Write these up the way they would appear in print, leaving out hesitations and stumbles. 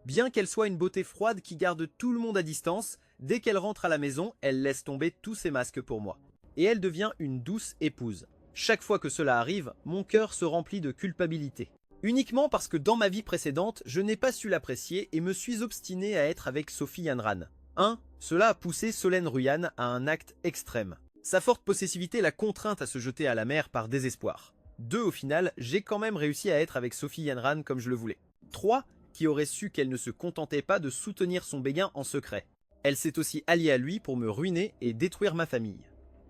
Bien qu'elle soit une beauté froide qui garde tout le monde à distance, dès qu'elle rentre à la maison, elle laisse tomber tous ses masques pour moi. Et elle devient une douce épouse. Chaque fois que cela arrive, mon cœur se remplit de culpabilité. Uniquement parce que dans ma vie précédente, je n'ai pas su l'apprécier et me suis obstiné à être avec Sophie Yanran. 1. Cela a poussé Solène Ruyan à un acte extrême. Sa forte possessivité l'a contrainte à se jeter à la mer par désespoir. 2. Au final, j'ai quand même réussi à être avec Sophie Yanran comme je le voulais. 3. Qui aurait su qu'elle ne se contentait pas de soutenir son béguin en secret. Elle s'est aussi alliée à lui pour me ruiner et détruire ma famille.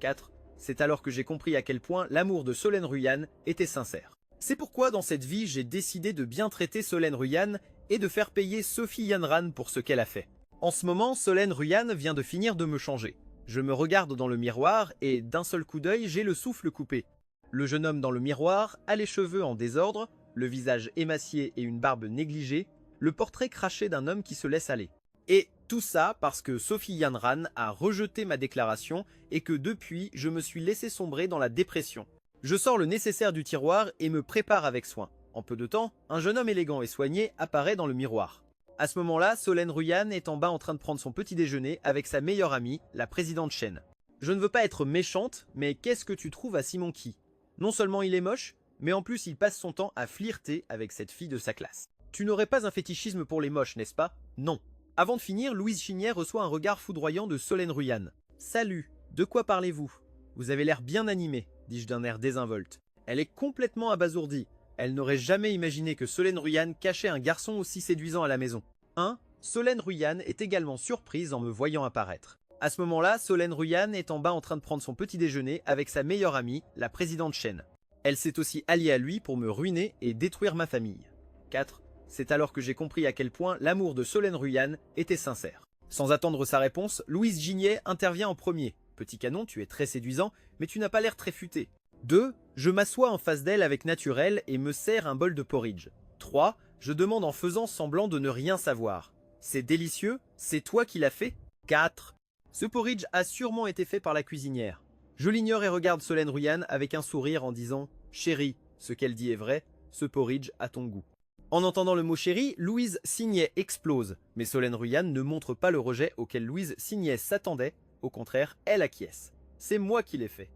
4. C'est alors que j'ai compris à quel point l'amour de Solène Ruyan était sincère. C'est pourquoi dans cette vie, j'ai décidé de bien traiter Solène Ruyan et de faire payer Sophie Yanran pour ce qu'elle a fait. En ce moment, Solène Ruyan vient de finir de me changer. Je me regarde dans le miroir et d'un seul coup d'œil, j'ai le souffle coupé. Le jeune homme dans le miroir a les cheveux en désordre, le visage émacié et une barbe négligée, le portrait craché d'un homme qui se laisse aller. Et tout ça parce que Sophie Yanran a rejeté ma déclaration et que depuis, je me suis laissé sombrer dans la dépression. Je sors le nécessaire du tiroir et me prépare avec soin. En peu de temps, un jeune homme élégant et soigné apparaît dans le miroir. À ce moment-là, Solène Ruyan est en bas en train de prendre son petit déjeuner avec sa meilleure amie, la présidente Chen. Je ne veux pas être méchante, mais qu'est-ce que tu trouves à Simon Qi? Non seulement il est moche, mais en plus il passe son temps à flirter avec cette fille de sa classe. Tu n'aurais pas un fétichisme pour les moches, n'est-ce pas? Non. Avant de finir, Louise Chignet reçoit un regard foudroyant de Solène Ruyan. « Salut, de quoi parlez-vous? Vous avez l'air bien animé, dis-je d'un air désinvolte. Elle est complètement abasourdie. Elle n'aurait jamais imaginé que Solène Ruyan cachait un garçon aussi séduisant à la maison. 1. Solène Ruyan est également surprise en me voyant apparaître. À ce moment-là, Solène Ruyan est en bas en train de prendre son petit déjeuner avec sa meilleure amie, la présidente Chen. Elle s'est aussi alliée à lui pour me ruiner et détruire ma famille. 4. C'est alors que j'ai compris à quel point l'amour de Solène Ruyan était sincère. Sans attendre sa réponse, Louise Gignet intervient en premier. Petit canon, tu es très séduisant, mais tu n'as pas l'air très futé. 2. Je m'assois en face d'elle avec naturel et me sers un bol de porridge. 3. Je demande en faisant semblant de ne rien savoir. C'est délicieux? C'est toi qui l'as fait? 4. Ce porridge a sûrement été fait par la cuisinière. Je l'ignore et regarde Solène Ruyan avec un sourire en disant « Chérie, ce qu'elle dit est vrai, ce porridge a ton goût ». En entendant le mot chérie, Louise Signet explose, mais Solène Ruyan ne montre pas le rejet auquel Louise Signet s'attendait, au contraire, elle acquiesce. C'est moi qui l'ai fait.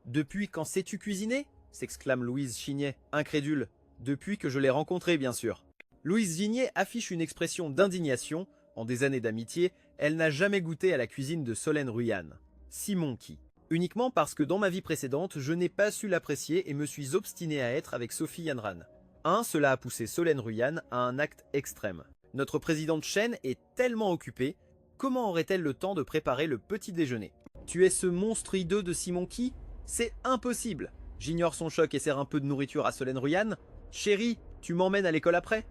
Depuis quand sais-tu cuisiner? S'exclame Louise Chignet, incrédule. Depuis que je l'ai rencontré, bien sûr. Louise Gignet affiche une expression d'indignation. En des années d'amitié, elle n'a jamais goûté à la cuisine de Solène Ruyan. Simon Qi. Uniquement parce que dans ma vie précédente, je n'ai pas su l'apprécier et me suis obstiné à être avec Sophie Yanran. 1. Cela a poussé Solène Ruyan à un acte extrême. Notre présidente Chen est tellement occupée, comment aurait-elle le temps de préparer le petit déjeuner? Tu es ce monstre hideux de Simon Qi? C'est impossible. J'ignore son choc et sers un peu de nourriture à Solène Ruyan. Chérie, tu m'emmènes à l'école après?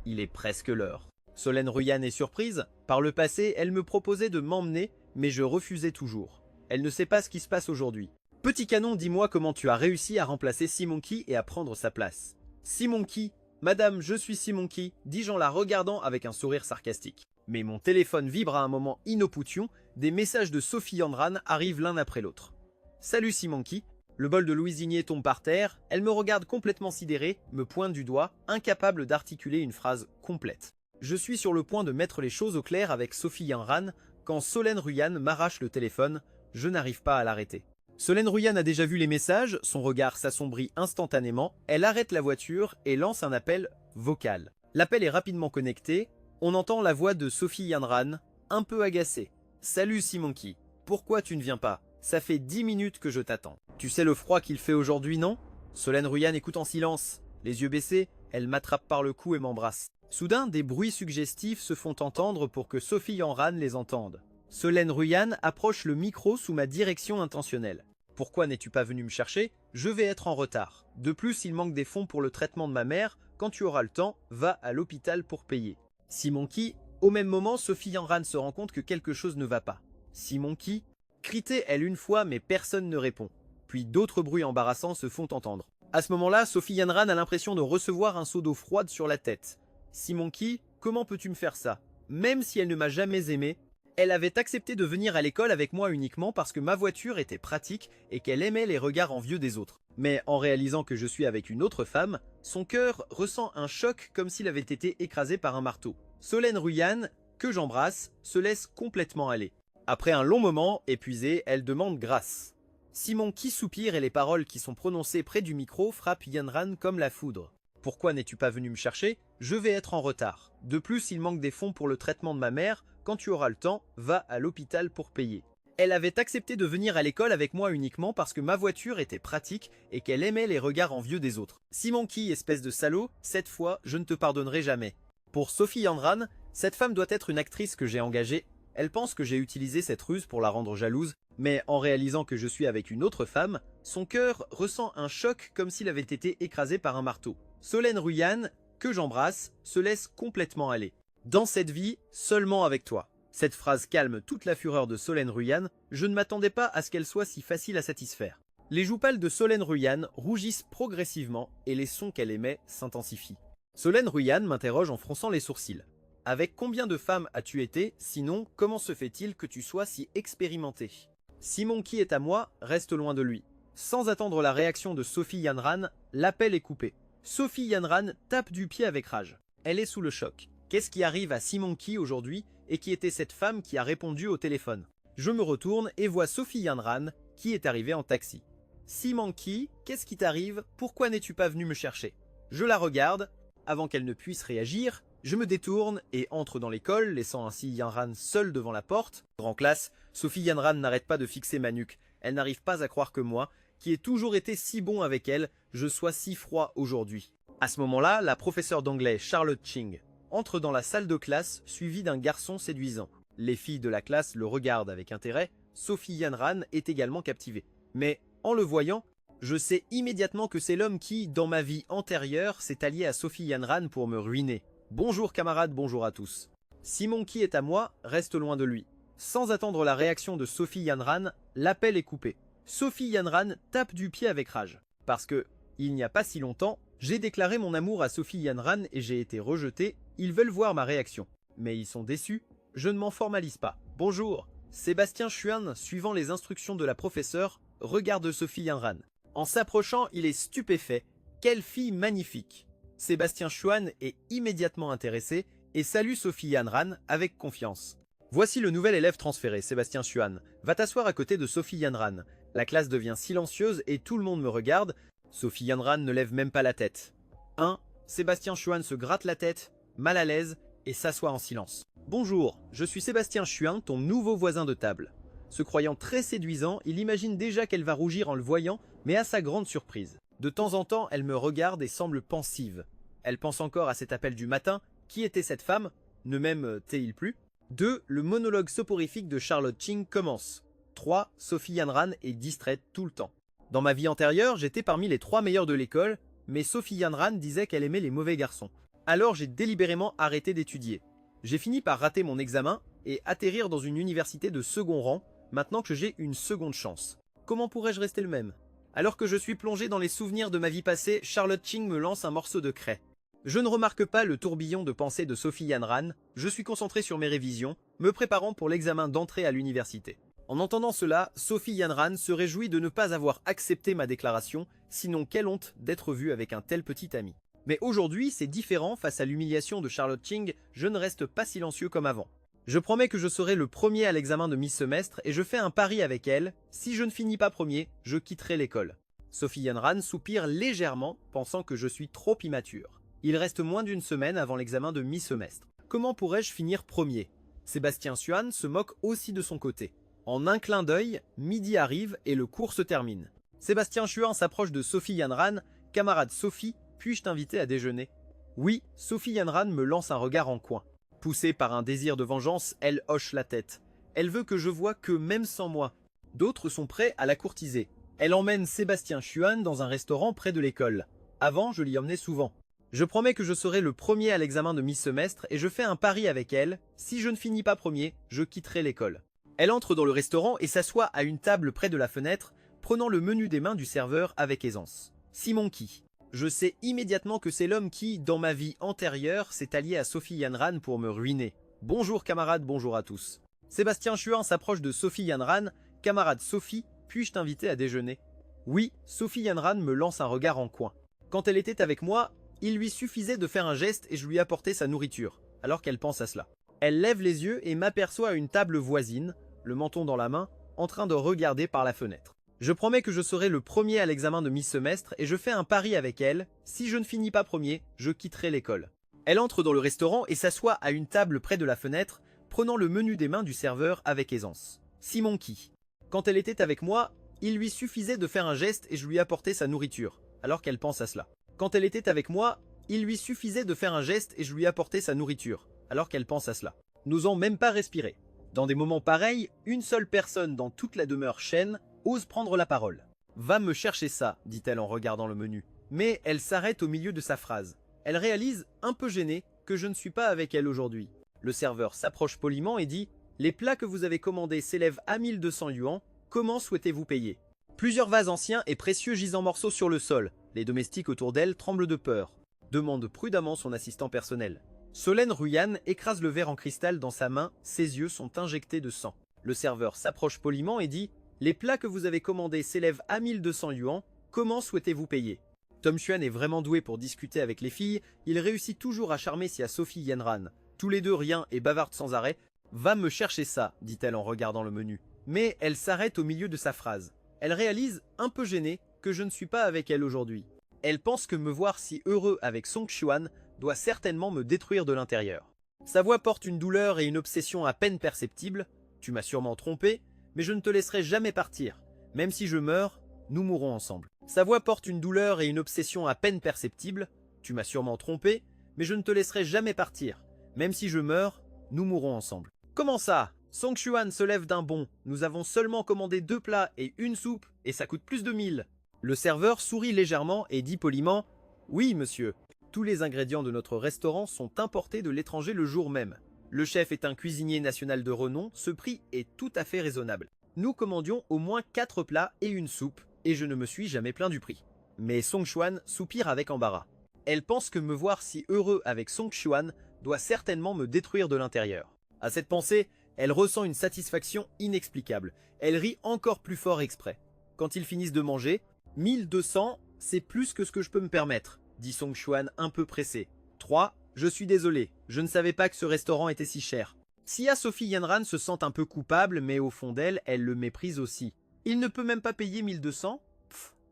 Il est presque l'heure. Solène Ruyan est surprise. Par le passé, elle me proposait de m'emmener, mais je refusais toujours. Elle ne sait pas ce qui se passe aujourd'hui. Petit canon, dis-moi comment tu as réussi à remplacer Simon Qi et à prendre sa place. Simon Qi, madame, je suis Simon Qi, dis-je en la regardant avec un sourire sarcastique. Mais mon téléphone vibre à un moment inopportun, des messages de Sophie Yanran arrivent l'un après l'autre. Salut Simon Qi. Le bol de Louise Gignet tombe par terre, elle me regarde complètement sidérée, me pointe du doigt, incapable d'articuler une phrase complète. Je suis sur le point de mettre les choses au clair avec Sophie Yanran quand Solène Ruyan m'arrache le téléphone, je n'arrive pas à l'arrêter. Solène Ruyan a déjà vu les messages, son regard s'assombrit instantanément, elle arrête la voiture et lance un appel vocal. L'appel est rapidement connecté, on entend la voix de Sophie Yanran, un peu agacée. « Salut Simon Qi, pourquoi tu ne viens pas? Ça fait 10 minutes que je t'attends. Tu sais le froid qu'il fait aujourd'hui, non ?» Solène Ruyan écoute en silence. Les yeux baissés, elle m'attrape par le cou et m'embrasse. Soudain, des bruits suggestifs se font entendre pour que Sophie Yanran les entende. Solène Ruyan approche le micro sous ma direction intentionnelle. « Pourquoi n'es-tu pas venu me chercher? Je vais être en retard. De plus, il manque des fonds pour le traitement de ma mère. Quand tu auras le temps, va à l'hôpital pour payer. » Simon Qi. Au même moment, Sophie Yanran se rend compte que quelque chose ne va pas. Simon Qi. Crité elle une fois, mais personne ne répond. Puis d'autres bruits embarrassants se font entendre. À ce moment-là, Sophie Yanran a l'impression de recevoir un seau d'eau froide sur la tête. Simon Qi, comment peux-tu me faire ça? Même si elle ne m'a jamais aimé, elle avait accepté de venir à l'école avec moi uniquement parce que ma voiture était pratique et qu'elle aimait les regards envieux des autres. Mais en réalisant que je suis avec une autre femme, son cœur ressent un choc comme s'il avait été écrasé par un marteau. Solène Ruyan, que j'embrasse, se laisse complètement aller. Après un long moment, épuisée, elle demande grâce. Simon qui soupire et les paroles qui sont prononcées près du micro frappent Yanran comme la foudre. Pourquoi n'es-tu pas venu me chercher? Je vais être en retard. De plus, il manque des fonds pour le traitement de ma mère. Quand tu auras le temps, va à l'hôpital pour payer. Elle avait accepté de venir à l'école avec moi uniquement parce que ma voiture était pratique et qu'elle aimait les regards envieux des autres. Simon qui, espèce de salaud, cette fois, je ne te pardonnerai jamais. Pour Sophie Yanran, cette femme doit être une actrice que j'ai engagée. Elle pense que j'ai utilisé cette ruse pour la rendre jalouse, mais en réalisant que je suis avec une autre femme, son cœur ressent un choc comme s'il avait été écrasé par un marteau. Solène Ruyan, que j'embrasse, se laisse complètement aller. Dans cette vie, seulement avec toi. Cette phrase calme toute la fureur de Solène Ruyan, je ne m'attendais pas à ce qu'elle soit si facile à satisfaire. Les joues pâles de Solène Ruyan rougissent progressivement et les sons qu'elle émet s'intensifient. Solène Ruyan m'interroge en fronçant les sourcils. Avec combien de femmes as-tu été, sinon comment se fait-il que tu sois si expérimenté? Simon qui est à moi, reste loin de lui. Sans attendre la réaction de Sophie Yanran, l'appel est coupé. Sophie Yanran tape du pied avec rage. Elle est sous le choc. Qu'est-ce qui arrive à Simon qui aujourd'hui et qui était cette femme qui a répondu au téléphone? Je me retourne et vois Sophie Yanran qui est arrivée en taxi. Simon qui, qu'est-ce qui t'arrive? Pourquoi n'es-tu pas venu me chercher? Je la regarde. Avant qu'elle ne puisse réagir, je me détourne et entre dans l'école, laissant ainsi Yanran seule devant la porte. En classe, Sophie Yanran n'arrête pas de fixer ma nuque. Elle n'arrive pas à croire que moi, qui ai toujours été si bon avec elle, je sois si froid aujourd'hui. À ce moment-là, la professeure d'anglais Charlotte Ching entre dans la salle de classe suivie d'un garçon séduisant. Les filles de la classe le regardent avec intérêt. Sophie Yanran est également captivée. Mais en le voyant, je sais immédiatement que c'est l'homme qui, dans ma vie antérieure, s'est allié à Sophie Yanran pour me ruiner. Bonjour camarades, bonjour à tous. Simon qui est à moi, reste loin de lui. Sans attendre la réaction de Sophie Yanran, l'appel est coupé. Sophie Yanran tape du pied avec rage. Parce que, il n'y a pas si longtemps, j'ai déclaré mon amour à Sophie Yanran et j'ai été rejeté. Ils veulent voir ma réaction. Mais ils sont déçus. Je ne m'en formalise pas. Bonjour. Sébastien Chuan, suivant les instructions de la professeure, regarde Sophie Yanran. En s'approchant, il est stupéfait. Quelle fille magnifique. Sébastien Chuan est immédiatement intéressé et salue Sophie Yanran avec confiance. Voici le nouvel élève transféré, Sébastien Chuan. Va t'asseoir à côté de Sophie Yanran. La classe devient silencieuse et tout le monde me regarde. Sophie Yanran ne lève même pas la tête. 1. Sébastien Chuan se gratte la tête, mal à l'aise, et s'assoit en silence. Bonjour, je suis Sébastien Chuan, ton nouveau voisin de table. Se croyant très séduisant, il imagine déjà qu'elle va rougir en le voyant, mais à sa grande surprise. De temps en temps, elle me regarde et semble pensive. Elle pense encore à cet appel du matin. Qui était cette femme? Ne m'aime-t-il plus? 2. Le monologue soporifique de Charlotte Ching commence. 3. Sophie Yanran est distraite tout le temps. Dans ma vie antérieure, j'étais parmi les 3 meilleurs de l'école, mais Sophie Yanran disait qu'elle aimait les mauvais garçons. Alors j'ai délibérément arrêté d'étudier. J'ai fini par rater mon examen et atterrir dans une université de second rang, maintenant que j'ai une seconde chance. Comment pourrais-je rester le même? Alors que je suis plongé dans les souvenirs de ma vie passée, Charlotte Ching me lance un morceau de craie. Je ne remarque pas le tourbillon de pensée de Sophie Yanran, je suis concentré sur mes révisions, me préparant pour l'examen d'entrée à l'université. En entendant cela, Sophie Yanran se réjouit de ne pas avoir accepté ma déclaration, sinon quelle honte d'être vue avec un tel petit ami. Mais aujourd'hui, c'est différent, face à l'humiliation de Charlotte Ching, je ne reste pas silencieux comme avant. Je promets que je serai le premier à l'examen de mi-semestre et je fais un pari avec elle, si je ne finis pas premier, je quitterai l'école. Sophie Yanran soupire légèrement, pensant que je suis trop immature. Il reste moins d'une semaine avant l'examen de mi-semestre. Comment pourrais-je finir premier? Sébastien Chuan se moque aussi de son côté. En un clin d'œil, midi arrive et le cours se termine. Sébastien Chuan s'approche de Sophie Yanran. Camarade Sophie, puis-je t'inviter à déjeuner? Oui, Sophie Yanran me lance un regard en coin. Poussée par un désir de vengeance, elle hoche la tête. Elle veut que je voie que même sans moi. D'autres sont prêts à la courtiser. Elle emmène Sébastien Chuan dans un restaurant près de l'école. Avant, je l'y emmenais souvent. Je promets que je serai le premier à l'examen de mi-semestre et je fais un pari avec elle. Si je ne finis pas premier, je quitterai l'école. Elle entre dans le restaurant et s'assoit à une table près de la fenêtre, prenant le menu des mains du serveur avec aisance. Simon qui? Je sais immédiatement que c'est l'homme qui, dans ma vie antérieure, s'est allié à Sophie Yanran pour me ruiner. Bonjour camarades, bonjour à tous. Sébastien Chuan s'approche de Sophie Yanran. Camarade Sophie, puis-je t'inviter à déjeuner? Oui, Sophie Yanran me lance un regard en coin. Quand elle était avec moi, il lui suffisait de faire un geste et je lui apportais sa nourriture. alors qu'elle pense à cela. Elle lève les yeux et m'aperçoit à une table voisine, le menton dans la main, en train de regarder par la fenêtre. Je promets que je serai le premier à l'examen de mi-semestre et je fais un pari avec elle, si je ne finis pas premier, je quitterai l'école. Elle entre dans le restaurant et s'assoit à une table près de la fenêtre, prenant le menu des mains du serveur avec aisance. Simonki. Quand elle était avec moi, il lui suffisait de faire un geste et je lui apportais sa nourriture, alors qu'elle pense à cela. Quand elle était avec moi, il lui suffisait de faire un geste et je lui apportais sa nourriture, alors qu'elle pense à cela. N'osant même pas respirer. Dans des moments pareils, une seule personne dans toute la demeure Shen ose prendre la parole. « Va me chercher ça », dit-elle en regardant le menu. Mais elle s'arrête au milieu de sa phrase. Elle réalise, un peu gênée, que je ne suis pas avec elle aujourd'hui. Le serveur s'approche poliment et dit « Les plats que vous avez commandés s'élèvent à 1200 yuans, comment souhaitez-vous payer ?» Plusieurs vases anciens et précieux gisent en morceaux sur le sol. Les domestiques autour d'elle tremblent de peur. Demande prudemment son assistant personnel. Solène Ruyan écrase le verre en cristal dans sa main, ses yeux sont injectés de sang. Le serveur s'approche poliment et dit « Les plats que vous avez commandés s'élèvent à 1200 yuans, comment souhaitez-vous payer ?» Tom Xuan est vraiment doué pour discuter avec les filles, il réussit toujours à charmer Sia Sophie Yanran. Tous les deux rient et bavardent sans arrêt. « Va me chercher ça », dit-elle en regardant le menu. Mais elle s'arrête au milieu de sa phrase. Elle réalise, un peu gênée, que je ne suis pas avec elle aujourd'hui. Elle pense que me voir si heureux avec Song Xuan doit certainement me détruire de l'intérieur. Sa voix porte une douleur et une obsession à peine perceptibles. Tu m'as sûrement trompé, mais je ne te laisserai jamais partir. Même si je meurs, nous mourrons ensemble. Sa voix porte une douleur et une obsession à peine perceptibles. Tu m'as sûrement trompé, mais je ne te laisserai jamais partir. Même si je meurs, nous mourrons ensemble. Comment ça? Song Xuan se lève d'un bond. Nous avons seulement commandé 2 plats et une soupe, et ça coûte plus de 1000. Le serveur sourit légèrement et dit poliment « Oui, monsieur. Tous les ingrédients de notre restaurant sont importés de l'étranger le jour même. Le chef est un cuisinier national de renom, ce prix est tout à fait raisonnable. Nous commandions au moins 4 plats et une soupe, et je ne me suis jamais plaint du prix. » Mais Song Xuan soupire avec embarras. Elle pense que me voir si heureux avec Song Xuan doit certainement me détruire de l'intérieur. À cette pensée, elle ressent une satisfaction inexplicable. Elle rit encore plus fort exprès. Quand ils finissent de manger, 1200, c'est plus que ce que je peux me permettre, dit Song Xuan un peu pressé. 3. Je suis désolé, je ne savais pas que ce restaurant était si cher. Sia Sophie Yanran se sent un peu coupable, mais au fond d'elle, elle le méprise aussi. Il ne peut même pas payer 1200 ?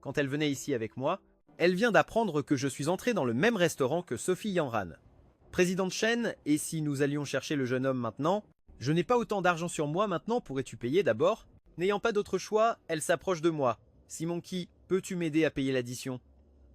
Quand elle venait ici avec moi, elle vient d'apprendre que je suis entré dans le même restaurant que Sophie Yanran. Présidente Shen, et si nous allions chercher le jeune homme maintenant? Je n'ai pas autant d'argent sur moi maintenant, pourrais-tu payer d'abord? N'ayant pas d'autre choix, elle s'approche de moi. Simonki, peux-tu m'aider à payer l'addition?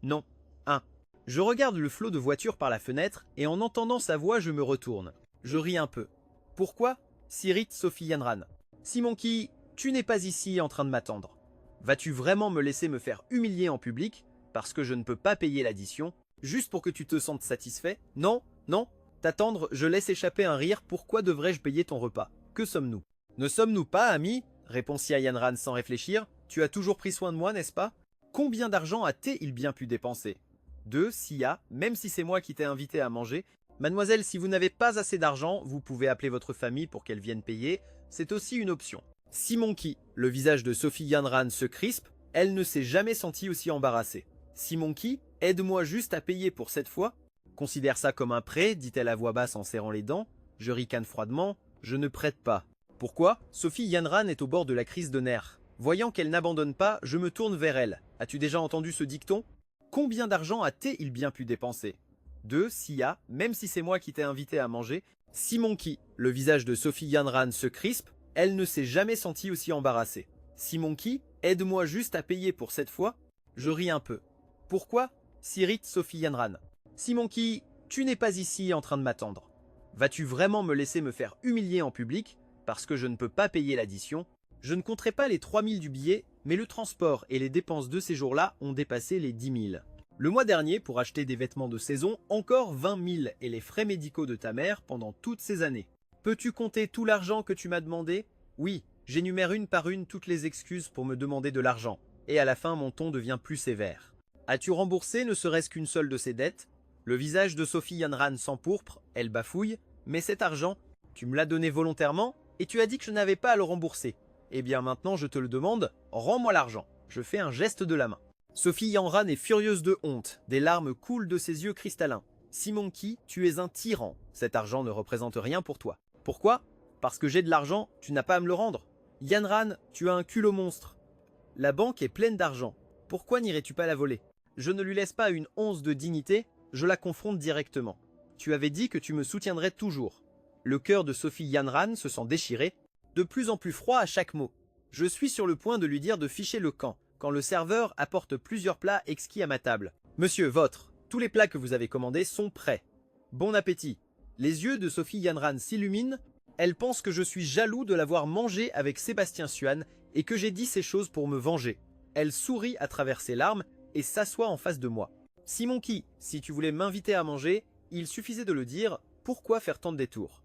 Non. 1. Je regarde le flot de voitures par la fenêtre et en entendant sa voix, je me retourne. Je ris un peu. Pourquoi? S'irrite Sophie Yanran. Simonki, tu n'es pas ici en train de m'attendre. Vas-tu vraiment me laisser me faire humilier en public parce que je ne peux pas payer l'addition, juste pour que tu te sentes satisfait? Non, non. T'attendre, je laisse échapper un rire, pourquoi devrais-je payer ton repas? Que sommes-nous? Ne sommes-nous pas amis? Répond Sia Yanran sans réfléchir. Tu as toujours pris soin de moi, n'est-ce pas? Combien d'argent a-t-il bien pu dépenser? 2. Sia, même si c'est moi qui t'ai invité à manger. Mademoiselle, si vous n'avez pas assez d'argent, vous pouvez appeler votre famille pour qu'elle vienne payer. C'est aussi une option. Simonki, le visage de Sophie Yanran se crispe. Elle ne s'est jamais sentie aussi embarrassée. Simonki, aide-moi juste à payer pour cette fois. Considère ça comme un prêt, dit-elle à voix basse en serrant les dents. Je ricane froidement. Je ne prête pas. Pourquoi? Sophie Yanran est au bord de la crise de nerfs. Voyant qu'elle n'abandonne pas, je me tourne vers elle. As-tu déjà entendu ce dicton? Combien d'argent a-t-il bien pu dépenser? 2. Sia, même si c'est moi qui t'ai invité à manger. Simonki, le visage de Sophie Yanran se crispe. Elle ne s'est jamais sentie aussi embarrassée. Simonki, aide-moi juste à payer pour cette fois. Je ris un peu. Pourquoi? S'irrite Sophie Yanran. Simonki, tu n'es pas ici en train de m'attendre. Vas-tu vraiment me laisser me faire humilier en public parce que je ne peux pas payer l'addition? Je ne compterai pas les 3000 du billet, mais le transport et les dépenses de ces jours-là ont dépassé les 10 000. Le mois dernier, pour acheter des vêtements de saison, encore 20 000 et les frais médicaux de ta mère pendant toutes ces années. Peux-tu compter tout l'argent que tu m'as demandé? Oui, j'énumère une par une toutes les excuses pour me demander de l'argent. Et à la fin, mon ton devient plus sévère. As-tu remboursé ne serait-ce qu'une seule de ces dettes? Le visage de Sophie Yanran s'empourpre, elle bafouille. Mais cet argent, tu me l'as donné volontairement et tu as dit que je n'avais pas à le rembourser. Eh bien maintenant je te le demande, rends-moi l'argent. Je fais un geste de la main. Sophie Yanran est furieuse de honte, des larmes coulent de ses yeux cristallins. Simonki, tu es un tyran. Cet argent ne représente rien pour toi. Pourquoi? Parce que j'ai de l'argent, tu n'as pas à me le rendre. Yanran, tu as un culot monstre. La banque est pleine d'argent. Pourquoi n'irais-tu pas la voler? Je ne lui laisse pas une once de dignité, je la confronte directement. Tu avais dit que tu me soutiendrais toujours. Le cœur de Sophie Yanran se sent déchiré, de plus en plus froid à chaque mot. Je suis sur le point de lui dire de ficher le camp, quand le serveur apporte plusieurs plats exquis à ma table. Monsieur, votre, tous les plats que vous avez commandés sont prêts. Bon appétit. Les yeux de Sophie Yanran s'illuminent, elle pense que je suis jaloux de l'avoir mangé avec Sébastien Suan et que j'ai dit ces choses pour me venger. Elle sourit à travers ses larmes et s'assoit en face de moi. Simonki, si tu voulais m'inviter à manger, il suffisait de le dire, pourquoi faire tant de détours?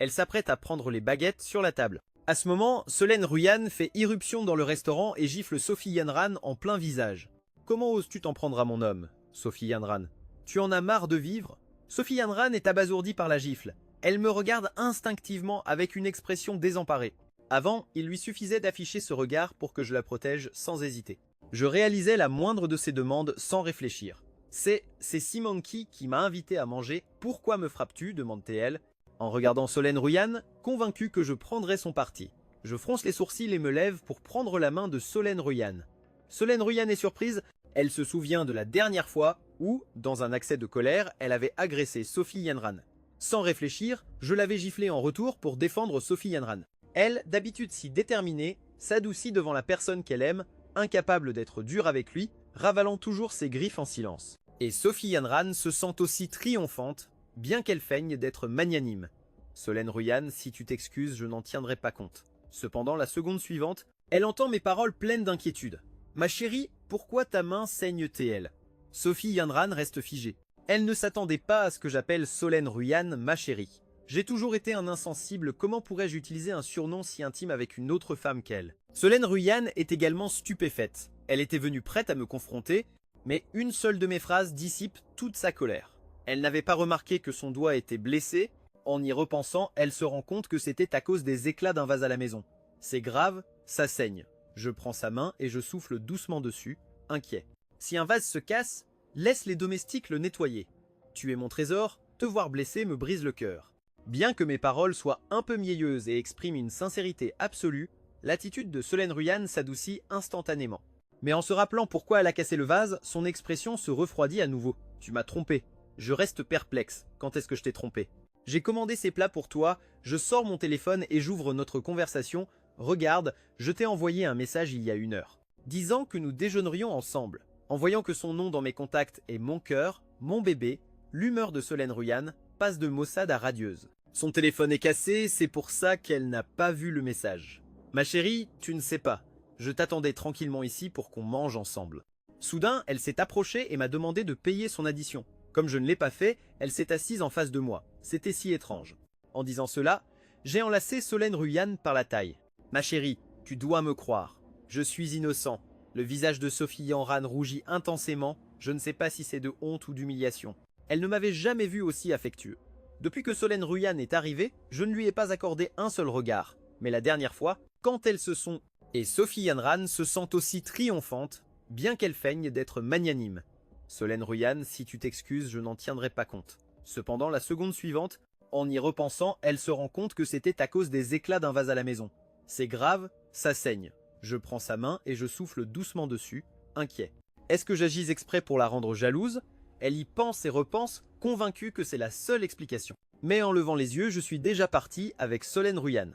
Elle s'apprête à prendre les baguettes sur la table. À ce moment, Solène Ruyan fait irruption dans le restaurant et gifle Sophie Yanran en plein visage. Comment oses-tu t'en prendre à mon homme, Sophie Yanran? Tu en as marre de vivre? Sophie Yanran est abasourdie par la gifle. Elle me regarde instinctivement avec une expression désemparée. Avant, il lui suffisait d'afficher ce regard pour que je la protège sans hésiter. Je réalisais la moindre de ses demandes sans réfléchir. C'est Simonki qui m'a invité à manger. Pourquoi me frappes-tu? demande-t-elle, en regardant Solène Ruyan, convaincue que je prendrais son parti. Je fronce les sourcils et me lève pour prendre la main de Solène Ruyan. Solène Ruyan est surprise, elle se souvient de la dernière fois où, dans un accès de colère, elle avait agressé Sophie Yanran. Sans réfléchir, je l'avais giflée en retour pour défendre Sophie Yanran. Elle, d'habitude si déterminée, s'adoucit devant la personne qu'elle aime, incapable d'être dure avec lui, ravalant toujours ses griffes en silence. Et Sophie Yanran se sent aussi triomphante, bien qu'elle feigne d'être magnanime. Solène Ruyan, si tu t'excuses, je n'en tiendrai pas compte. Cependant, la seconde suivante, elle entend mes paroles pleines d'inquiétude. Ma chérie, pourquoi ta main saigne-t-elle? Sophie Yanran reste figée. Elle ne s'attendait pas à ce que j'appelle Solène Ruyan ma chérie. J'ai toujours été un insensible, comment pourrais-je utiliser un surnom si intime avec une autre femme qu'elle? Solène Ruyan est également stupéfaite. Elle était venue prête à me confronter, mais une seule de mes phrases dissipe toute sa colère. Elle n'avait pas remarqué que son doigt était blessé. En y repensant, elle se rend compte que c'était à cause des éclats d'un vase à la maison. C'est grave, ça saigne. Je prends sa main et je souffle doucement dessus, inquiet. Si un vase se casse, laisse les domestiques le nettoyer. Tu es mon trésor, te voir blessé me brise le cœur. Bien que mes paroles soient un peu mielleuses et expriment une sincérité absolue, l'attitude de Solène Ruyan s'adoucit instantanément. Mais en se rappelant pourquoi elle a cassé le vase, son expression se refroidit à nouveau. Tu m'as trompé. Je reste perplexe. Quand est-ce que je t'ai trompé? J'ai commandé ces plats pour toi, je sors mon téléphone et j'ouvre notre conversation. Regarde, je t'ai envoyé un message il y a 1 heure, disant que nous déjeunerions ensemble. En voyant que son nom dans mes contacts est mon cœur, mon bébé, l'humeur de Solène Ruyan passe de maussade à radieuse. Son téléphone est cassé, c'est pour ça qu'elle n'a pas vu le message. Ma chérie, tu ne sais pas, je t'attendais tranquillement ici pour qu'on mange ensemble. Soudain, elle s'est approchée et m'a demandé de payer son addition. Comme je ne l'ai pas fait, elle s'est assise en face de moi. C'était si étrange. En disant cela, j'ai enlacé Solène Ruyan par la taille. Ma chérie, tu dois me croire. Je suis innocent. Le visage de Sophie Yanran rougit intensément. Je ne sais pas si c'est de honte ou d'humiliation. Elle ne m'avait jamais vu aussi affectueux. Depuis que Solène Ruyan est arrivée, je ne lui ai pas accordé un seul regard. Mais la dernière fois, quand elles se sont... Et Sophie Yanran se sent aussi triomphante, bien qu'elle feigne d'être magnanime. Solène Ruyan, si tu t'excuses, je n'en tiendrai pas compte. Cependant, la seconde suivante, en y repensant, elle se rend compte que c'était à cause des éclats d'un vase à la maison. C'est grave, ça saigne. Je prends sa main et je souffle doucement dessus, inquiet. Est-ce que j'agis exprès pour la rendre jalouse? Elle y pense et repense, convaincue que c'est la seule explication. Mais en levant les yeux, je suis déjà parti avec Solène Ruyan.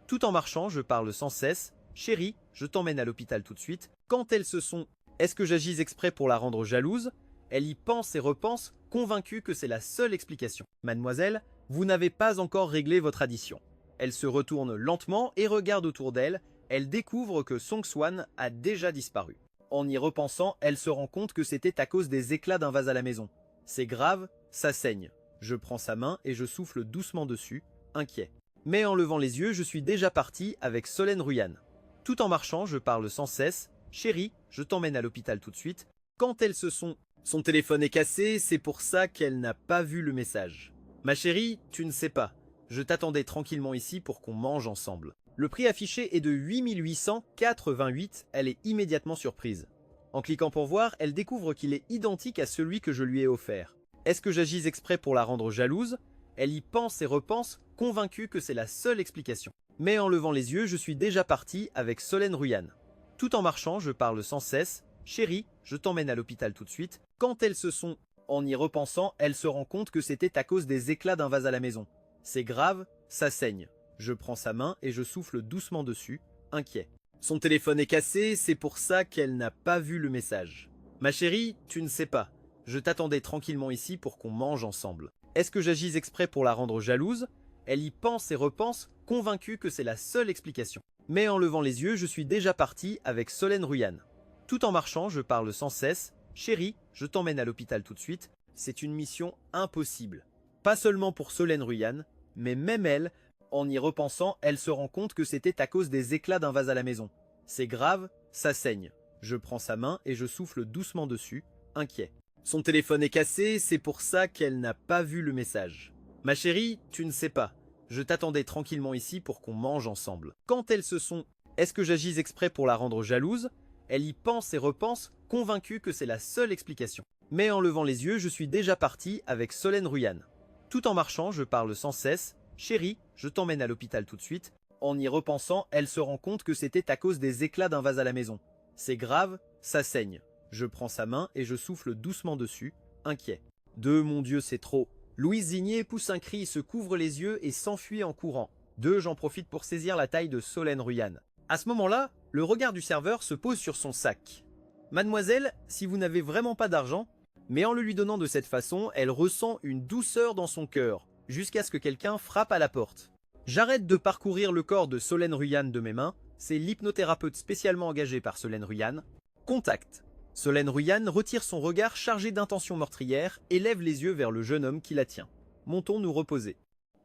Tout en marchant, je parle sans cesse. Chérie, je t'emmène à l'hôpital tout de suite. Quand elles se sont... Est-ce que j'agis exprès pour la rendre jalouse? Elle y pense et repense, convaincue que c'est la seule explication. Mademoiselle, vous n'avez pas encore réglé votre addition. Elle se retourne lentement et regarde autour d'elle. Elle découvre que Song Swan a déjà disparu. En y repensant, elle se rend compte que c'était à cause des éclats d'un vase à la maison. C'est grave, ça saigne. Je prends sa main et je souffle doucement dessus, inquiet. Mais en levant les yeux, je suis déjà parti avec Solène Ruyan. Tout en marchant, je parle sans cesse. Chérie, je t'emmène à l'hôpital tout de suite. Quand elles se sont... Son téléphone est cassé, c'est pour ça qu'elle n'a pas vu le message. Ma chérie, tu ne sais pas. Je t'attendais tranquillement ici pour qu'on mange ensemble. Le prix affiché est de 8888, elle est immédiatement surprise. En cliquant pour voir, elle découvre qu'il est identique à celui que je lui ai offert. Est-ce que j'agis exprès pour la rendre jalouse? Elle y pense et repense, convaincue que c'est la seule explication. Mais en levant les yeux, je suis déjà parti avec Solène Ruyane. Tout en marchant, je parle sans cesse. Chérie, je t'emmène à l'hôpital tout de suite. Quand elles se sont... En y repensant, elle se rend compte que c'était à cause des éclats d'un vase à la maison. C'est grave, ça saigne. Je prends sa main et je souffle doucement dessus, inquiet. Son téléphone est cassé, c'est pour ça qu'elle n'a pas vu le message. Ma chérie, tu ne sais pas. Je t'attendais tranquillement ici pour qu'on mange ensemble. Est-ce que j'agis exprès pour la rendre jalouse? Elle y pense et repense, convaincue que c'est la seule explication. Mais en levant les yeux, je suis déjà parti avec Solène Ruyane. Tout en marchant, je parle sans cesse. Chérie, je t'emmène à l'hôpital tout de suite. C'est une mission impossible. Pas seulement pour Solène Ruyane, mais même elle, en y repensant, elle se rend compte que c'était à cause des éclats d'un vase à la maison. C'est grave, ça saigne. Je prends sa main et je souffle doucement dessus, inquiet. Son téléphone est cassé, c'est pour ça qu'elle n'a pas vu le message. Ma chérie, tu ne sais pas. Je t'attendais tranquillement ici pour qu'on mange ensemble. Quand elles se sont... Est-ce que j'agis exprès pour la rendre jalouse? Elle y pense et repense, convaincue que c'est la seule explication. Mais en levant les yeux, je suis déjà parti avec Solène Ruyane. Tout en marchant, je parle sans cesse. Chérie, je t'emmène à l'hôpital tout de suite. En y repensant, elle se rend compte que c'était à cause des éclats d'un vase à la maison. C'est grave, ça saigne. Je prends sa main et je souffle doucement dessus, inquiet. Mon Dieu, c'est trop. Louise Zigné pousse un cri, se couvre les yeux et s'enfuit en courant. J'en profite pour saisir la taille de Solène Ruyane. À ce moment-là, le regard du serveur se pose sur son sac. Mademoiselle, si vous n'avez vraiment pas d'argent, mais en le lui donnant de cette façon, elle ressent une douceur dans son cœur, jusqu'à ce que quelqu'un frappe à la porte. J'arrête de parcourir le corps de Solène Ruyane de mes mains, c'est l'hypnothérapeute spécialement engagé par Solène Ruyane. Contact. Solène Ruyane retire son regard chargé d'intentions meurtrières et lève les yeux vers le jeune homme qui la tient. Montons nous reposer.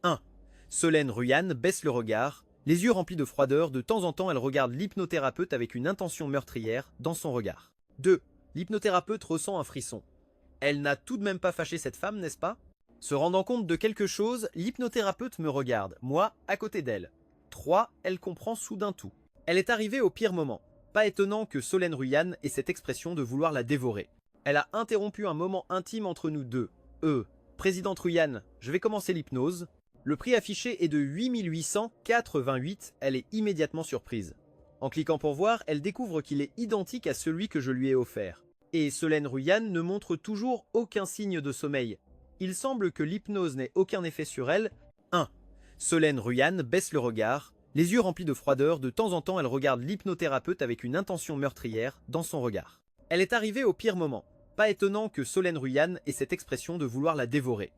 1. Solène Ruyane baisse le regard. Les yeux remplis de froideur, de temps en temps elle regarde l'hypnothérapeute avec une intention meurtrière dans son regard. 2. L'hypnothérapeute ressent un frisson. Elle n'a tout de même pas fâché cette femme, n'est-ce pas? Se rendant compte de quelque chose, l'hypnothérapeute me regarde, moi à côté d'elle. 3. Elle comprend soudain tout. Elle est arrivée au pire moment. Pas étonnant que Solène Ruyane ait cette expression de vouloir la dévorer. Elle a interrompu un moment intime entre nous deux. Présidente Ruyane, je vais commencer l'hypnose. Le prix affiché est de 8888, elle est immédiatement surprise. En cliquant pour voir, elle découvre qu'il est identique à celui que je lui ai offert. Et Solène Ruyane ne montre toujours aucun signe de sommeil. Il semble que l'hypnose n'ait aucun effet sur elle. 1. Solène Ruyane baisse le regard. Les yeux remplis de froideur, de temps en temps elle regarde l'hypnothérapeute avec une intention meurtrière dans son regard. Elle est arrivée au pire moment. Pas étonnant que Solène Ruyane ait cette expression de vouloir la dévorer.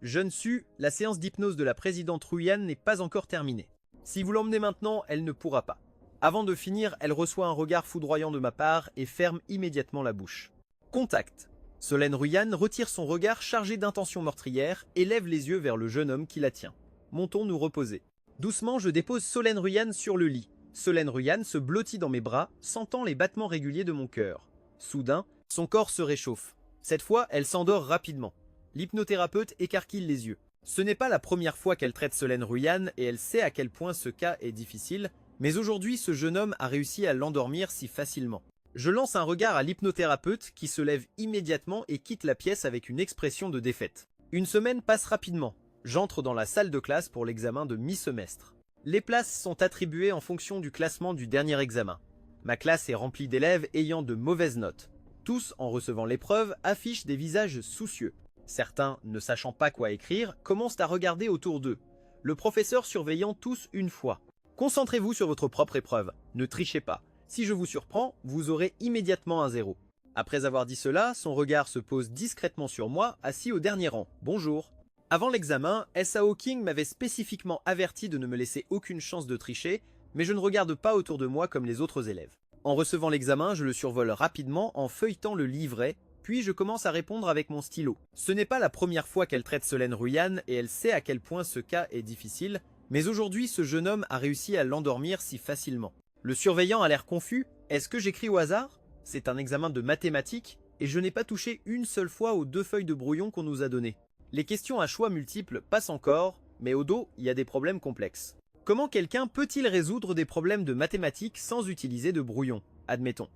Jeune Su, la séance d'hypnose de la présidente Ruyane n'est pas encore terminée. Si vous l'emmenez maintenant, elle ne pourra pas. Avant de finir, elle reçoit un regard foudroyant de ma part et ferme immédiatement la bouche. Contact. Solène Ruyane retire son regard chargé d'intentions meurtrières et lève les yeux vers le jeune homme qui la tient. Montons nous reposer. Doucement, je dépose Solène Ruyane sur le lit. Solène Ruyane se blottit dans mes bras, sentant les battements réguliers de mon cœur. Soudain, son corps se réchauffe. Cette fois, elle s'endort rapidement. L'hypnothérapeute écarquille les yeux. Ce n'est pas la première fois qu'elle traite Solène Ruyane et elle sait à quel point ce cas est difficile, mais aujourd'hui ce jeune homme a réussi à l'endormir si facilement. Je lance un regard à l'hypnothérapeute qui se lève immédiatement et quitte la pièce avec une expression de défaite. Une semaine passe rapidement. J'entre dans la salle de classe pour l'examen de mi-semestre. Les places sont attribuées en fonction du classement du dernier examen. Ma classe est remplie d'élèves ayant de mauvaises notes. Tous, en recevant l'épreuve, affichent des visages soucieux. Certains, ne sachant pas quoi écrire, commencent à regarder autour d'eux, le professeur surveillant tous une fois. Concentrez-vous sur votre propre épreuve, ne trichez pas. Si je vous surprends, vous aurez immédiatement un 0. Après avoir dit cela, son regard se pose discrètement sur moi, assis au dernier rang. Bonjour. Avant l'examen, S.A. Hawking m'avait spécifiquement averti de ne me laisser aucune chance de tricher, mais je ne regarde pas autour de moi comme les autres élèves. En recevant l'examen, je le survole rapidement en feuilletant le livret, puis je commence à répondre avec mon stylo. Ce n'est pas la première fois qu'elle traite Solène Ruyane et elle sait à quel point ce cas est difficile, mais aujourd'hui ce jeune homme a réussi à l'endormir si facilement. Le surveillant a l'air confus. Est-ce que j'écris au hasard? C'est un examen de mathématiques et je n'ai pas touché une seule fois aux 2 feuilles de brouillon qu'on nous a données. Les questions à choix multiples passent encore, mais au dos, il y a des problèmes complexes. Comment quelqu'un peut-il résoudre des problèmes de mathématiques sans utiliser de brouillon? Admettons.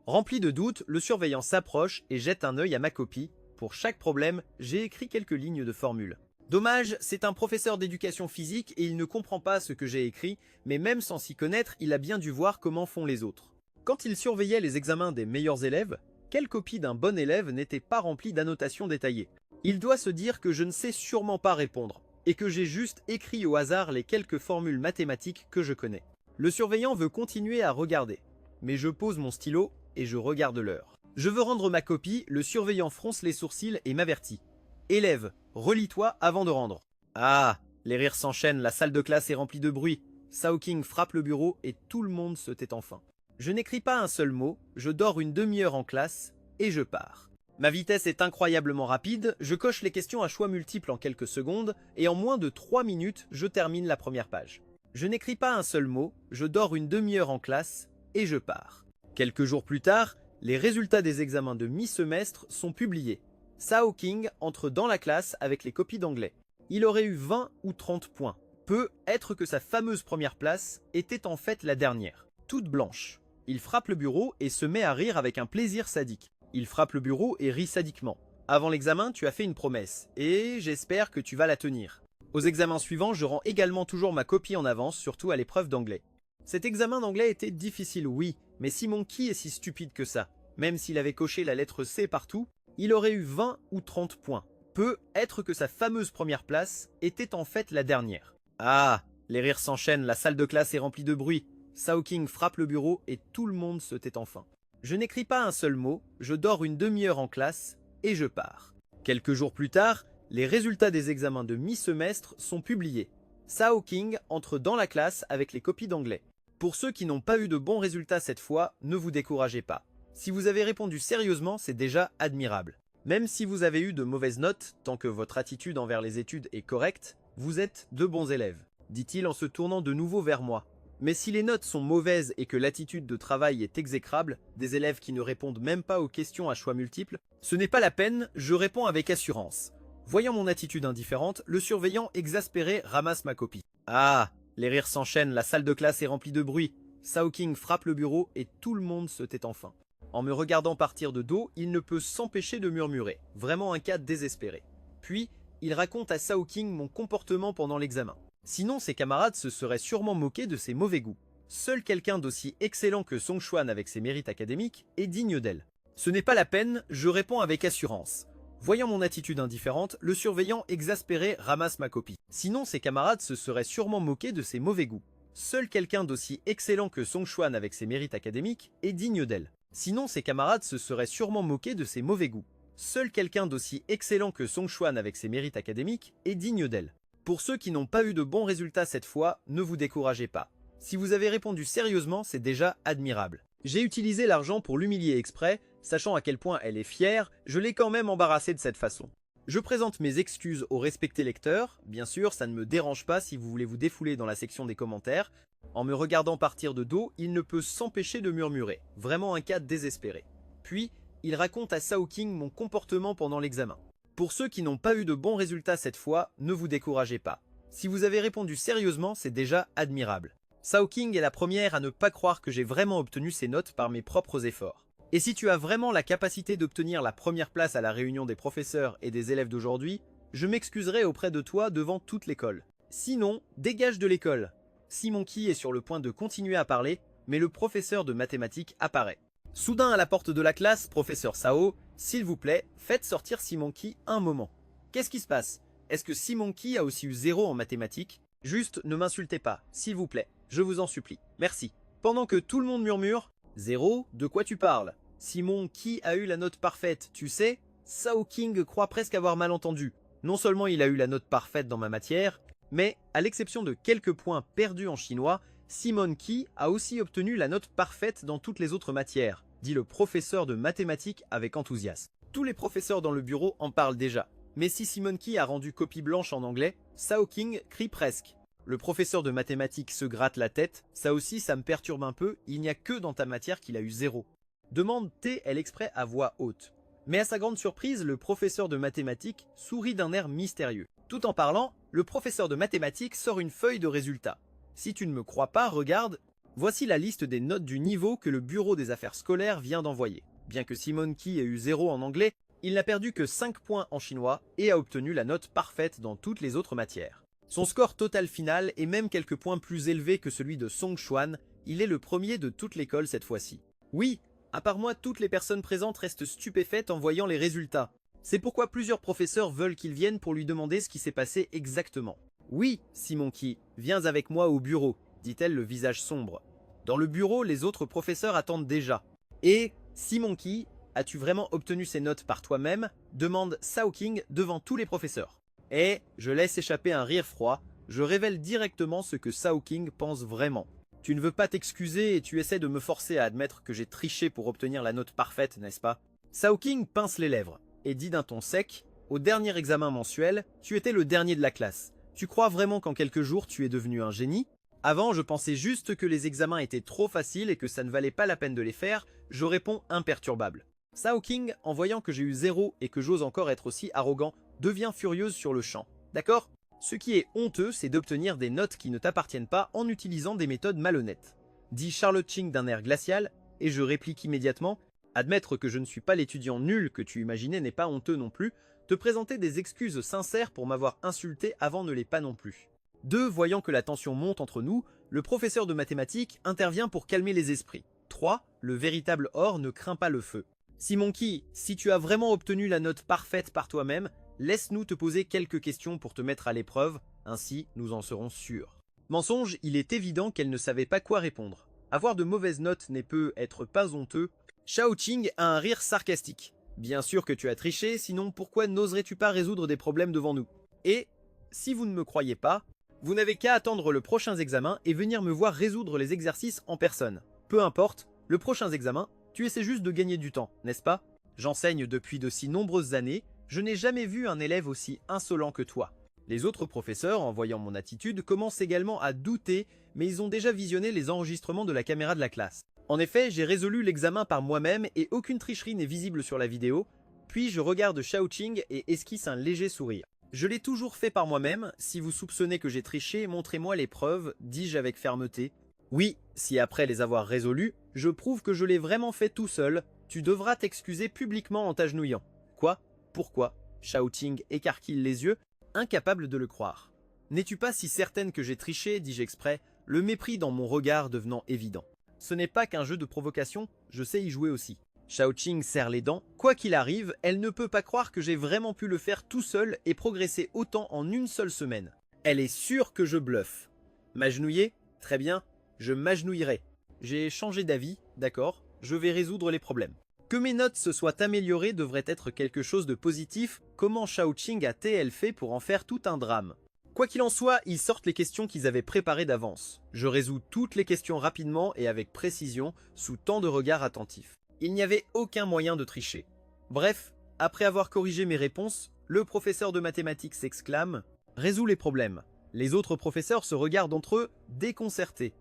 Rempli de doutes, le surveillant s'approche et jette un œil à ma copie. Pour chaque problème, j'ai écrit quelques lignes de formule. Dommage, c'est un professeur d'éducation physique et il ne comprend pas ce que j'ai écrit, mais même sans s'y connaître, il a bien dû voir comment font les autres. Quand il surveillait les examens des meilleurs élèves, quelle copie d'un bon élève n'était pas remplie d'annotations détaillées? Il doit se dire que je ne sais sûrement pas répondre, et que j'ai juste écrit au hasard les quelques formules mathématiques que je connais. Le surveillant veut continuer à regarder, mais je pose mon stylo et je regarde l'heure. Je veux rendre ma copie, le surveillant fronce les sourcils et m'avertit. Élève, relis-toi avant de rendre. Ah, les rires s'enchaînent, la salle de classe est remplie de bruit. Sao King frappe le bureau et tout le monde se tait enfin. Je n'écris pas un seul mot, je dors une demi-heure en classe et je pars. Ma vitesse est incroyablement rapide, je coche les questions à choix multiples en quelques secondes et en moins de 3 minutes, je termine la première page. Je n'écris pas un seul mot, je dors une demi-heure en classe et je pars. Quelques jours plus tard, les résultats des examens de mi-semestre sont publiés. Sao King entre dans la classe avec les copies d'anglais. Il aurait eu 20 ou 30 points. Peut être que sa fameuse première place était en fait la dernière. Toute blanche. Il frappe le bureau et se met à rire avec un plaisir sadique. Il frappe le bureau et rit sadiquement. Avant l'examen, tu as fait une promesse, et j'espère que tu vas la tenir. Aux examens suivants, je rends également toujours ma copie en avance, surtout à l'épreuve d'anglais. Cet examen d'anglais était difficile, oui, mais Simon qui est si stupide que ça? Même s'il avait coché la lettre C partout, il aurait eu 20 ou 30 points. Peut être que sa fameuse première place était en fait la dernière. Ah, les rires s'enchaînent, la salle de classe est remplie de bruit. Sao King frappe le bureau et tout le monde se tait enfin. Je n'écris pas un seul mot, je dors une demi-heure en classe et je pars. Quelques jours plus tard, les résultats des examens de mi-semestre sont publiés. Sao King entre dans la classe avec les copies d'anglais. Pour ceux qui n'ont pas eu de bons résultats cette fois, ne vous découragez pas. Si vous avez répondu sérieusement, c'est déjà admirable. Même si vous avez eu de mauvaises notes, tant que votre attitude envers les études est correcte, vous êtes de bons élèves, dit-il en se tournant de nouveau vers moi. Mais si les notes sont mauvaises et que l'attitude de travail est exécrable, des élèves qui ne répondent même pas aux questions à choix multiples, ce n'est pas la peine, je réponds avec assurance. Voyant mon attitude indifférente, le surveillant exaspéré ramasse ma copie. Ah, les rires s'enchaînent, la salle de classe est remplie de bruit. Sao King frappe le bureau et tout le monde se tait enfin. En me regardant partir de dos, il ne peut s'empêcher de murmurer, vraiment un cas désespéré. Puis, il raconte à Sao King mon comportement pendant l'examen. Sinon, ses camarades se seraient sûrement moqués de ses mauvais goûts. Seul quelqu'un d'aussi excellent que Song Xuan avec ses mérites académiques est digne d'elle. Ce n'est pas la peine, je réponds avec assurance. Voyant mon attitude indifférente, le surveillant exaspéré ramasse ma copie. Sinon, ses camarades se seraient sûrement moqués de ses mauvais goûts. Seul quelqu'un d'aussi excellent que Song Xuan avec ses mérites académiques est digne d'elle. Sinon, ses camarades se seraient sûrement moqués de ses mauvais goûts. Seul quelqu'un d'aussi excellent que Song Xuan avec ses mérites académiques est digne d'elle. Pour ceux qui n'ont pas eu de bons résultats cette fois, ne vous découragez pas. Si vous avez répondu sérieusement, c'est déjà admirable. J'ai utilisé l'argent pour l'humilier exprès, sachant à quel point elle est fière, je l'ai quand même embarrassée de cette façon. Je présente mes excuses au respecté lecteur, bien sûr ça ne me dérange pas si vous voulez vous défouler dans la section des commentaires. En me regardant partir de dos, il ne peut s'empêcher de murmurer, vraiment un cas désespéré. Puis, il raconte à Sao King mon comportement pendant l'examen. Pour ceux qui n'ont pas eu de bons résultats cette fois, ne vous découragez pas. Si vous avez répondu sérieusement, c'est déjà admirable. Sao King est la première à ne pas croire que j'ai vraiment obtenu ces notes par mes propres efforts. Et si tu as vraiment la capacité d'obtenir la première place à la réunion des professeurs et des élèves d'aujourd'hui, je m'excuserai auprès de toi devant toute l'école. Sinon, dégage de l'école. Simon Ki est sur le point de continuer à parler, mais le professeur de mathématiques apparaît. Soudain à la porte de la classe, professeur Sao, s'il vous plaît, faites sortir Simon Ki un moment. Qu'est-ce qui se passe? Est-ce que Simon Ki a aussi eu 0 en mathématiques? Juste, ne m'insultez pas, s'il vous plaît, je vous en supplie. Merci. Pendant que tout le monde murmure, 0, de quoi tu parles? Simon Ki a eu la note parfaite, tu sais? Sao King croit presque avoir mal entendu. Non seulement il a eu la note parfaite dans ma matière, mais, à l'exception de quelques points perdus en chinois, Simon Ki a aussi obtenu la note parfaite dans toutes les autres matières, dit le professeur de mathématiques avec enthousiasme. Tous les professeurs dans le bureau en parlent déjà, mais si Simon Ki a rendu copie blanche en anglais, Sao King crie presque. Le professeur de mathématiques se gratte la tête, ça aussi ça me perturbe un peu, il n'y a que dans ta matière qu'il a eu 0. Demande T-elle exprès à voix haute. Mais à sa grande surprise, le professeur de mathématiques sourit d'un air mystérieux. Tout en parlant, le professeur de mathématiques sort une feuille de résultats. Si tu ne me crois pas, regarde, voici la liste des notes du niveau que le bureau des affaires scolaires vient d'envoyer. Bien que Simon Ki ait eu 0 en anglais, Il n'a perdu que 5 points en chinois et a obtenu la note parfaite dans toutes les autres matières. Son score total final est même quelques points plus élevé que celui de Song Xuan, il est le premier de toute l'école cette fois-ci. Oui, à part moi, toutes les personnes présentes restent stupéfaites en voyant les résultats. C'est pourquoi plusieurs professeurs veulent qu'il vienne pour lui demander ce qui s'est passé exactement. Oui, Simonki, viens avec moi au bureau, dit-elle le visage sombre. Dans le bureau, les autres professeurs attendent déjà. Et, Simonki, as-tu vraiment obtenu ces notes par toi-même demande Shao King devant tous les professeurs. Et je laisse échapper un rire froid, je révèle directement ce que Shao King pense vraiment. Tu ne veux pas t'excuser et tu essaies de me forcer à admettre que j'ai triché pour obtenir la note parfaite, n'est-ce pas? Shao King pince les lèvres et dit d'un ton sec, au dernier examen mensuel, tu étais le dernier de la classe. Tu crois vraiment qu'en quelques jours tu es devenu un génie? Avant, je pensais juste que les examens étaient trop faciles et que ça ne valait pas la peine de les faire, je réponds imperturbable. Shao King, en voyant que j'ai eu 0 et que j'ose encore être aussi arrogant, devient furieuse sur le champ. D'accord? Ce qui est honteux, c'est d'obtenir des notes qui ne t'appartiennent pas en utilisant des méthodes malhonnêtes. Dit Charlotte Ching d'un air glacial, et je réplique immédiatement, admettre que je ne suis pas l'étudiant nul que tu imaginais n'est pas honteux non plus, te présenter des excuses sincères pour m'avoir insulté avant ne l'est pas non plus. 2. Voyant que la tension monte entre nous, le professeur de mathématiques intervient pour calmer les esprits. 3. Le véritable or ne craint pas le feu. Simonki, si tu as vraiment obtenu la note parfaite par toi-même, laisse-nous te poser quelques questions pour te mettre à l'épreuve, ainsi nous en serons sûrs. Mensonge, il est évident qu'elle ne savait pas quoi répondre. Avoir de mauvaises notes n'est peut être pas honteux. Shao King a un rire sarcastique. Bien sûr que tu as triché, sinon pourquoi n'oserais-tu pas résoudre des problèmes devant nous? Et, si vous ne me croyez pas, vous n'avez qu'à attendre le prochain examen et venir me voir résoudre les exercices en personne. Peu importe, le prochain examen, tu essaies juste de gagner du temps, n'est-ce pas? J'enseigne depuis de si nombreuses années, je n'ai jamais vu un élève aussi insolent que toi. Les autres professeurs, en voyant mon attitude, commencent également à douter, mais ils ont déjà visionné les enregistrements de la caméra de la classe. En effet, j'ai résolu l'examen par moi-même et aucune tricherie n'est visible sur la vidéo, puis je regarde Shao King et esquisse un léger sourire. Je l'ai toujours fait par moi-même, si vous soupçonnez que j'ai triché, montrez-moi les preuves, dis-je avec fermeté. Oui, si après les avoir résolus, je prouve que je l'ai vraiment fait tout seul, tu devras t'excuser publiquement en t'agenouillant. Quoi? Pourquoi? Shao King écarquille les yeux, incapable de le croire. N'es-tu pas si certaine que j'ai triché, dis-je exprès, le mépris dans mon regard devenant évident. Ce n'est pas qu'un jeu de provocation, je sais y jouer aussi. Shao King serre les dents, quoi qu'il arrive, elle ne peut pas croire que j'ai vraiment pu le faire tout seul et progresser autant en une seule semaine. Elle est sûre que je bluffe. M'agenouiller? Très bien, je m'agenouillerai. J'ai changé d'avis, d'accord, je vais résoudre les problèmes. Que mes notes se soient améliorées devrait être quelque chose de positif, comment Shao King a-t-elle fait pour en faire tout un drame? Quoi qu'il en soit, ils sortent les questions qu'ils avaient préparées d'avance. Je résous toutes les questions rapidement et avec précision, sous tant de regards attentifs. Il n'y avait aucun moyen de tricher. Bref, après avoir corrigé mes réponses, le professeur de mathématiques s'exclame « Résous les problèmes ». Les autres professeurs se regardent entre eux, déconcertés.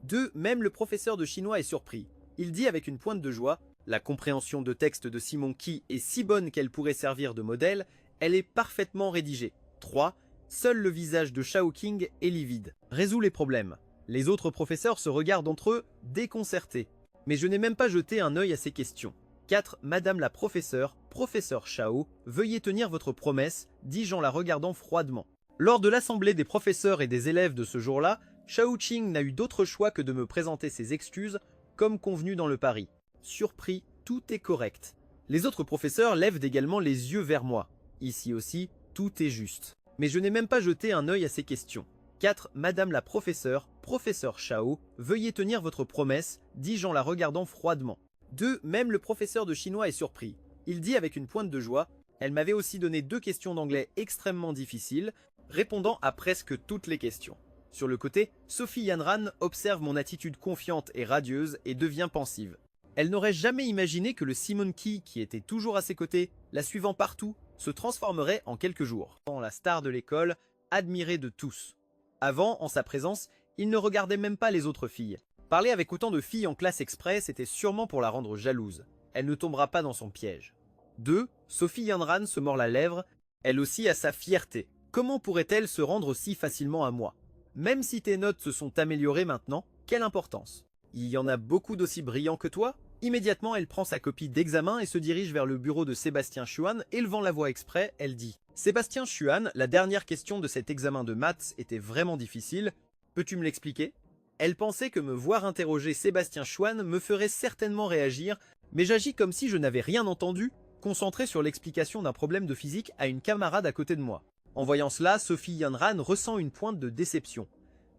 2. Même le professeur de chinois est surpris. Il dit avec une pointe de joie « La compréhension de texte de Simonki est si bonne qu'elle pourrait servir de modèle, elle est parfaitement rédigée. » 3. Seul le visage de Shao King est livide. Résous les problèmes. Les autres professeurs se regardent entre eux, déconcertés. Mais je n'ai même pas jeté un œil à ces questions. 4. Madame la professeure, professeur Shao, veuillez tenir votre promesse, dis-je en la regardant froidement. Lors de l'assemblée des professeurs et des élèves de ce jour-là, Shao King n'a eu d'autre choix que de me présenter ses excuses, comme convenu dans le pari. Surpris, tout est correct. Les autres professeurs lèvent également les yeux vers moi. Ici aussi, tout est juste. Mais je n'ai même pas jeté un œil à ces questions. 4. Madame la professeure, professeur Shao, veuillez tenir votre promesse, dis-je en la regardant froidement. 2. Même le professeur de chinois est surpris. Il dit avec une pointe de joie, elle m'avait aussi donné 2 questions d'anglais extrêmement difficiles, répondant à presque toutes les questions. Sur le côté, Sophie Yanran observe mon attitude confiante et radieuse et devient pensive. Elle n'aurait jamais imaginé que le Simonki, qui était toujours à ses côtés, la suivant partout, se transformerait en quelques jours. La star de l'école, admirée de tous. Avant, en sa présence, il ne regardait même pas les autres filles. Parler avec autant de filles en classe exprès, c'était sûrement pour la rendre jalouse. Elle ne tombera pas dans son piège. 2. Sophie Yanran se mord la lèvre, elle aussi a sa fierté. Comment pourrait-elle se rendre si facilement à moi? Même si tes notes se sont améliorées maintenant, quelle importance? Il y en a beaucoup d'aussi brillants que toi? Immédiatement, elle prend sa copie d'examen et se dirige vers le bureau de Sébastien Chuan, élevant la voix exprès, elle dit « Sébastien Chuan, la dernière question de cet examen de maths était vraiment difficile. Peux-tu me l'expliquer ?» Elle pensait que me voir interroger Sébastien Chuan me ferait certainement réagir, mais j'agis comme si je n'avais rien entendu, concentré sur l'explication d'un problème de physique à une camarade à côté de moi. En voyant cela, Sophie Yanran ressent une pointe de déception.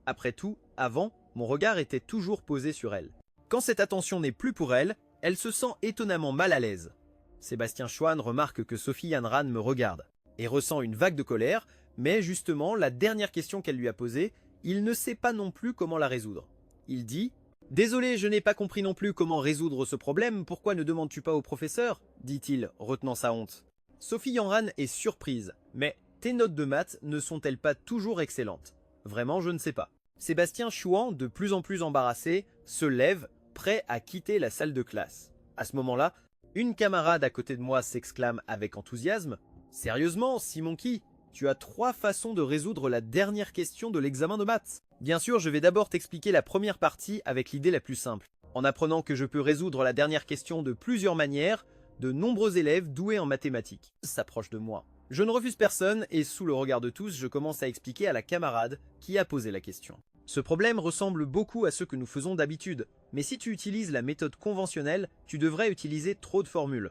Après tout, avant, mon regard était toujours posé sur elle. Quand cette attention n'est plus pour elle, elle se sent étonnamment mal à l'aise. Sébastien Chuan remarque que Sophie Yanran me regarde et ressent une vague de colère, mais justement, la dernière question qu'elle lui a posée, il ne sait pas non plus comment la résoudre. Il dit « Désolé, je n'ai pas compris non plus comment résoudre ce problème, pourquoi ne demandes-tu pas au professeur ?» dit-il, retenant sa honte. Sophie Yanran est surprise, mais tes notes de maths ne sont-elles pas toujours excellentes? Vraiment, je ne sais pas. Sébastien Chuan, de plus en plus embarrassé, se lève, prêt à quitter la salle de classe. À ce moment-là, une camarade à côté de moi s'exclame avec enthousiasme « Sérieusement, Simonki, tu as 3 façons de résoudre la dernière question de l'examen de maths. Bien sûr, je vais d'abord t'expliquer la première partie avec l'idée la plus simple. En apprenant que je peux résoudre la dernière question de plusieurs manières, de nombreux élèves doués en mathématiques s'approchent de moi. Je ne refuse personne et sous le regard de tous, je commence à expliquer à la camarade qui a posé la question. Ce problème ressemble beaucoup à ce que nous faisons d'habitude, mais si tu utilises la méthode conventionnelle, tu devrais utiliser trop de formules.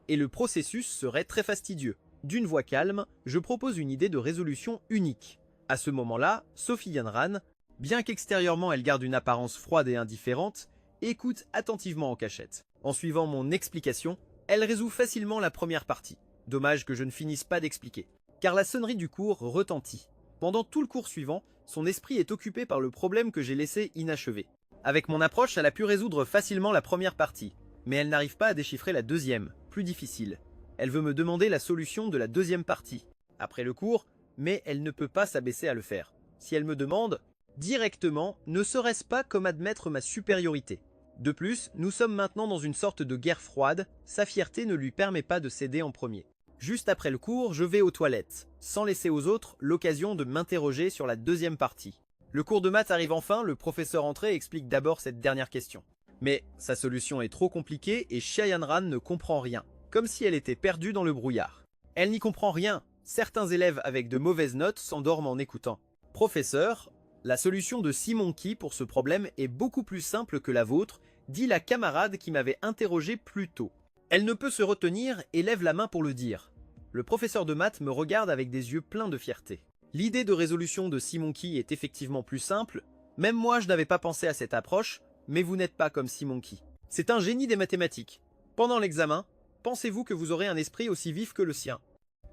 Et le processus serait très fastidieux. D'une voix calme, je propose une idée de résolution unique. À ce moment-là, Sophie Yanran, bien qu'extérieurement elle garde une apparence froide et indifférente, écoute attentivement en cachette. En suivant mon explication, elle résout facilement la première partie. Dommage que je ne finisse pas d'expliquer, car la sonnerie du cours retentit. Pendant tout le cours suivant, son esprit est occupé par le problème que j'ai laissé inachevé. Avec mon approche, elle a pu résoudre facilement la première partie, mais elle n'arrive pas à déchiffrer la deuxième, plus difficile. Elle veut me demander la solution de la deuxième partie, après le cours, mais elle ne peut pas s'abaisser à le faire. Si elle me demande, directement, ne serait-ce pas comme admettre ma supériorité? De plus, nous sommes maintenant dans une sorte de guerre froide, sa fierté ne lui permet pas de céder en premier. Juste après le cours, je vais aux toilettes, sans laisser aux autres l'occasion de m'interroger sur la deuxième partie. Le cours de maths arrive enfin, le professeur entré explique d'abord cette dernière question. Mais sa solution est trop compliquée et Xia Yanran ne comprend rien, comme si elle était perdue dans le brouillard. Elle n'y comprend rien. Certains élèves avec de mauvaises notes s'endorment en écoutant. Professeur, la solution de Simonki pour ce problème est beaucoup plus simple que la vôtre, dit la camarade qui m'avait interrogé plus tôt. Elle ne peut se retenir et lève la main pour le dire. Le professeur de maths me regarde avec des yeux pleins de fierté. L'idée de résolution de Simonki est effectivement plus simple. Même moi, je n'avais pas pensé à cette approche, mais vous n'êtes pas comme Simonki. C'est un génie des mathématiques. Pendant l'examen, pensez-vous que vous aurez un esprit aussi vif que le sien?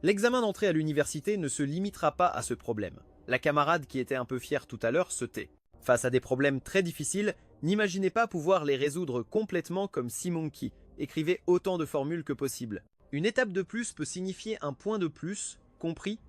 L'examen d'entrée à l'université ne se limitera pas à ce problème. La camarade qui était un peu fière tout à l'heure se tait. Face à des problèmes très difficiles, n'imaginez pas pouvoir les résoudre complètement comme Simonki. Écrivez autant de formules que possible. Une étape de plus peut signifier un point de plus, compris?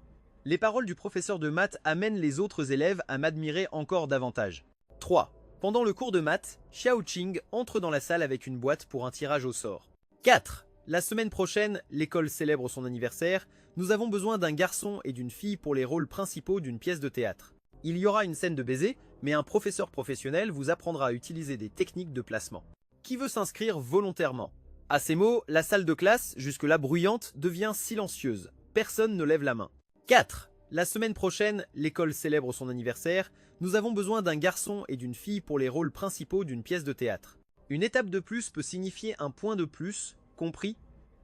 Les paroles du professeur de maths amènent les autres élèves à m'admirer encore davantage. 3. Pendant le cours de maths, Xiao Qing entre dans la salle avec une boîte pour un tirage au sort. 4. La semaine prochaine, l'école célèbre son anniversaire. Nous avons besoin d'un garçon et d'une fille pour les rôles principaux d'une pièce de théâtre. Il y aura une scène de baiser, mais un professeur professionnel vous apprendra à utiliser des techniques de placement. Qui veut s'inscrire volontairement? À ces mots, la salle de classe, jusque-là bruyante, devient silencieuse. Personne ne lève la main. 4. La semaine prochaine, l'école célèbre son anniversaire. Nous avons besoin d'un garçon et d'une fille pour les rôles principaux d'une pièce de théâtre. Une étape de plus peut signifier un point de plus, compris?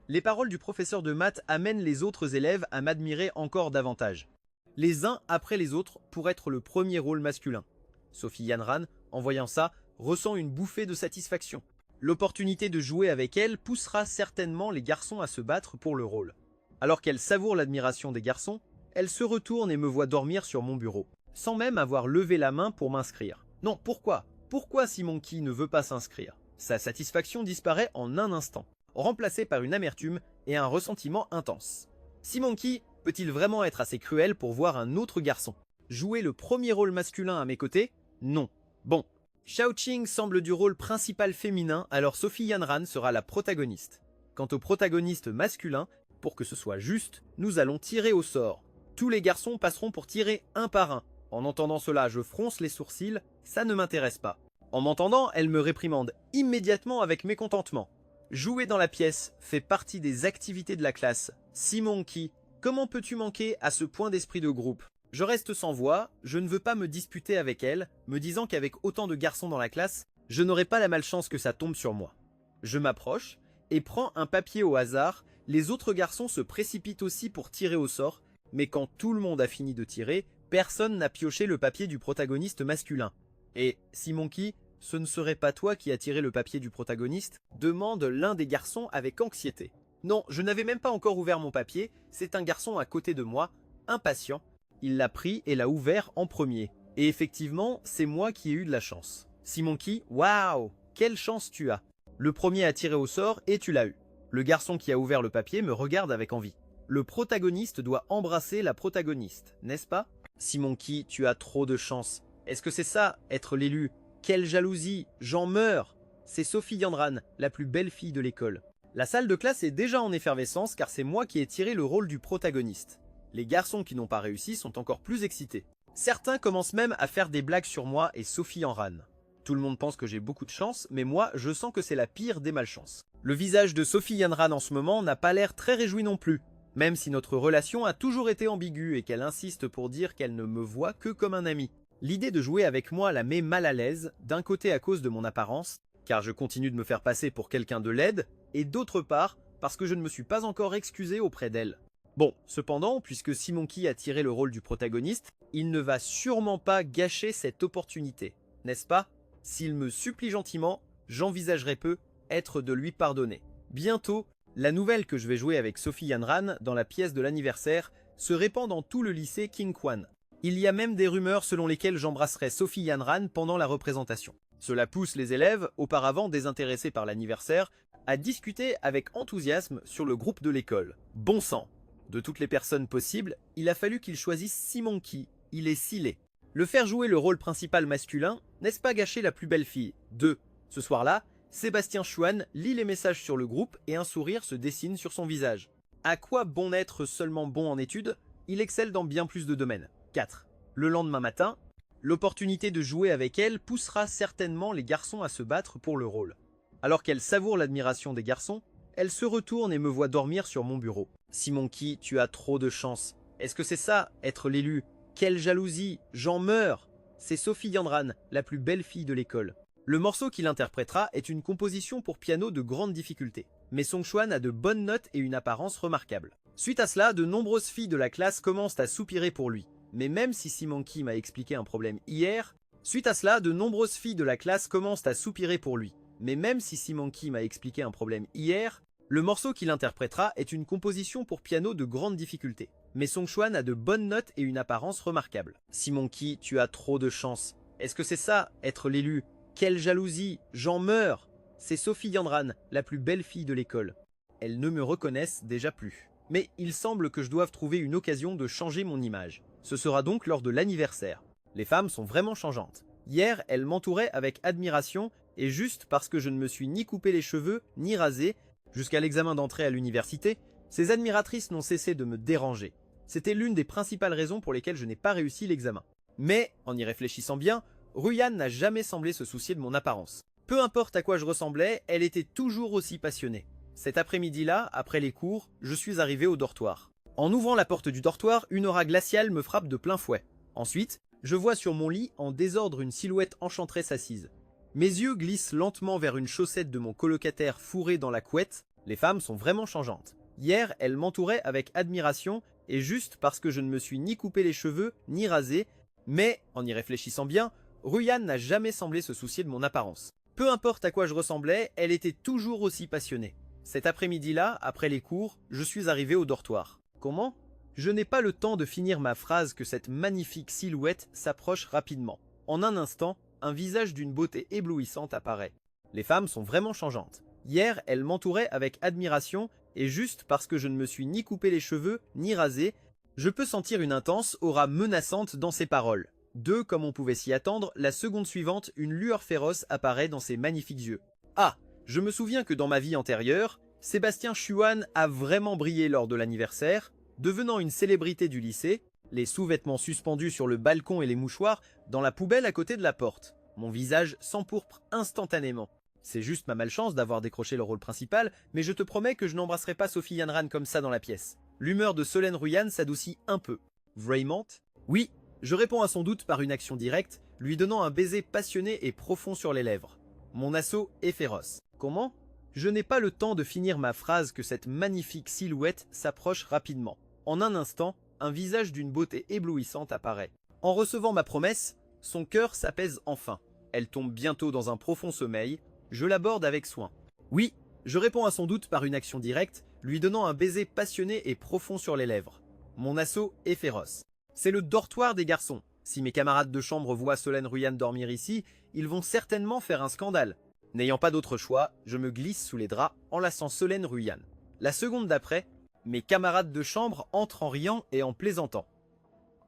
Les paroles du professeur de maths amènent les autres élèves à m'admirer encore davantage. Les uns après les autres pour être le premier rôle masculin. Sophie Yanran, en voyant ça, ressent une bouffée de satisfaction. L'opportunité de jouer avec elle poussera certainement les garçons à se battre pour le rôle. Alors qu'elle savoure l'admiration des garçons, elle se retourne et me voit dormir sur mon bureau, sans même avoir levé la main pour m'inscrire. Non, pourquoi? Pourquoi Simonki ne veut pas s'inscrire? Sa satisfaction disparaît en un instant, remplacée par une amertume et un ressentiment intense. Simonki peut-il vraiment être assez cruel pour voir un autre garçon jouer le premier rôle masculin à mes côtés? Non. Bon. Xiao Qing semble du rôle principal féminin, alors Sophie Yanran sera la protagoniste. Quant au protagoniste masculin, pour que ce soit juste, nous allons tirer au sort. Tous les garçons passeront pour tirer un par un. En entendant cela, je fronce les sourcils, ça ne m'intéresse pas. En m'entendant, elle me réprimande immédiatement avec mécontentement. Jouer dans la pièce fait partie des activités de la classe. Simonki, comment peux-tu manquer à ce point d'esprit de groupe? Je reste sans voix, je ne veux pas me disputer avec elle, me disant qu'avec autant de garçons dans la classe, je n'aurai pas la malchance que ça tombe sur moi. Je m'approche et prends un papier au hasard, les autres garçons se précipitent aussi pour tirer au sort, mais quand tout le monde a fini de tirer, personne n'a pioché le papier du protagoniste masculin. Et, Simonki, ce ne serait pas toi qui as tiré le papier du protagoniste? Demande l'un des garçons avec anxiété. Non, je n'avais même pas encore ouvert mon papier, c'est un garçon à côté de moi, impatient. Il l'a pris et l'a ouvert en premier. Et effectivement, c'est moi qui ai eu de la chance. Simonki, waouh, quelle chance tu as. Le premier a tiré au sort et tu l'as eu. Le garçon qui a ouvert le papier me regarde avec envie. Le protagoniste doit embrasser la protagoniste, n'est-ce pas? Simonki, tu as trop de chance. Est-ce que c'est ça, être l'élu? Quelle jalousie, j'en meurs. C'est Sophie Yandran, la plus belle fille de l'école. La salle de classe est déjà en effervescence car c'est moi qui ai tiré le rôle du protagoniste. Les garçons qui n'ont pas réussi sont encore plus excités. Certains commencent même à faire des blagues sur moi et Sophie Yandran. Tout le monde pense que j'ai beaucoup de chance, mais moi je sens que c'est la pire des malchances. Le visage de Sophie Yandran en ce moment n'a pas l'air très réjoui non plus, même si notre relation a toujours été ambiguë et qu'elle insiste pour dire qu'elle ne me voit que comme un ami. L'idée de jouer avec moi la met mal à l'aise, d'un côté à cause de mon apparence, car je continue de me faire passer pour quelqu'un de laide, et d'autre part parce que je ne me suis pas encore excusé auprès d'elle. Bon, cependant, puisque Simonki a tiré le rôle du protagoniste, il ne va sûrement pas gâcher cette opportunité, n'est-ce pas? S'il me supplie gentiment, j'envisagerai peu être de lui pardonner. Bientôt, la nouvelle que je vais jouer avec Sophie Yandran dans la pièce de l'anniversaire se répand dans tout le lycée King Kwan. Il y a même des rumeurs selon lesquelles j'embrasserai Sophie Yandran pendant la représentation. Cela pousse les élèves, auparavant désintéressés par l'anniversaire, à discuter avec enthousiasme sur le groupe de l'école. Bon sang! De toutes les personnes possibles, il a fallu qu'il choisisse Simonki, il est scellé. Le faire jouer le rôle principal masculin, n'est-ce pas gâcher la plus belle fille? 2. Ce soir-là, Sébastien Chouan lit les messages sur le groupe et un sourire se dessine sur son visage. À quoi bon n'être seulement bon en études? Il excelle dans bien plus de domaines. 4. Le lendemain matin, l'opportunité de jouer avec elle poussera certainement les garçons à se battre pour le rôle. Alors qu'elle savoure l'admiration des garçons, elle se retourne et me voit dormir sur mon bureau. Simonki, tu as trop de chance. Est-ce que c'est ça, être l'élu? Quelle jalousie, j'en meurs. C'est Sophie Yandran, la plus belle fille de l'école. Le morceau qu'il interprétera est une composition pour piano de grande difficulté. Mais Song Chuan a de bonnes notes et une apparence remarquable. Suite à cela, de nombreuses filles de la classe commencent à soupirer pour lui. Mais même si Simonki m'a expliqué un problème hier, le morceau qu'il interprétera est une composition pour piano de grande difficulté. Mais Song Chuan a de bonnes notes et une apparence remarquable. Simonki, tu as trop de chance. Est-ce que c'est ça, être l'élu? Quelle jalousie, j'en meurs. C'est Sophie Yandran, la plus belle fille de l'école. Elles ne me reconnaissent déjà plus. Mais il semble que je doive trouver une occasion de changer mon image. Ce sera donc lors de l'anniversaire. Les femmes sont vraiment changeantes. Hier, elles m'entouraient avec admiration et juste parce que je ne me suis ni coupé les cheveux, ni rasé, jusqu'à l'examen d'entrée à l'université, ces admiratrices n'ont cessé de me déranger. C'était l'une des principales raisons pour lesquelles je n'ai pas réussi l'examen. Mais, en y réfléchissant bien, Ruyan n'a jamais semblé se soucier de mon apparence. Peu importe à quoi je ressemblais, elle était toujours aussi passionnée. Cet après-midi-là, après les cours, je suis arrivé au dortoir. En ouvrant la porte du dortoir, une aura glaciale me frappe de plein fouet. Ensuite, je vois sur mon lit en désordre une silhouette enchanteresse assise. Mes yeux glissent lentement vers une chaussette de mon colocataire fourrée dans la couette. Les femmes sont vraiment changeantes. Hier, elles m'entouraient avec admiration et juste parce que je ne me suis ni coupé les cheveux, ni rasé, mais, en y réfléchissant bien, Ruyan n'a jamais semblé se soucier de mon apparence. Peu importe à quoi je ressemblais, elle était toujours aussi passionnée. Cet après-midi-là, après les cours, je suis arrivé au dortoir. Comment? Je n'ai pas le temps de finir ma phrase que cette magnifique silhouette s'approche rapidement. En un instant, un visage d'une beauté éblouissante apparaît. Les femmes sont vraiment changeantes. Hier, elles m'entouraient avec admiration et juste parce que je ne me suis ni coupé les cheveux, ni rasé, je peux sentir une intense aura menaçante dans ses paroles. 2, comme on pouvait s'y attendre, la seconde suivante, une lueur féroce apparaît dans ses magnifiques yeux. Ah, je me souviens que dans ma vie antérieure, Sébastien Chouan a vraiment brillé lors de l'anniversaire, devenant une célébrité du lycée, les sous-vêtements suspendus sur le balcon et les mouchoirs dans la poubelle à côté de la porte. Mon visage s'empourpre instantanément. C'est juste ma malchance d'avoir décroché le rôle principal, mais je te promets que je n'embrasserai pas Sophie Yanran comme ça dans la pièce. L'humeur de Solène Ruyan s'adoucit un peu. Vraiment? Oui, je réponds à son doute par une action directe, lui donnant un baiser passionné et profond sur les lèvres. Mon assaut est féroce. Comment? Je n'ai pas le temps de finir ma phrase que cette magnifique silhouette s'approche rapidement. En un instant, un visage d'une beauté éblouissante apparaît. En recevant ma promesse, son cœur s'apaise enfin. Elle tombe bientôt dans un profond sommeil. Je l'aborde avec soin. Oui, je réponds à son doute par une action directe, lui donnant un baiser passionné et profond sur les lèvres. Mon assaut est féroce. C'est le dortoir des garçons. Si mes camarades de chambre voient Solène Ruyan dormir ici, ils vont certainement faire un scandale. N'ayant pas d'autre choix, je me glisse sous les draps, enlaçant Solène Ruyan. La seconde d'après, mes camarades de chambre entrent en riant et en plaisantant.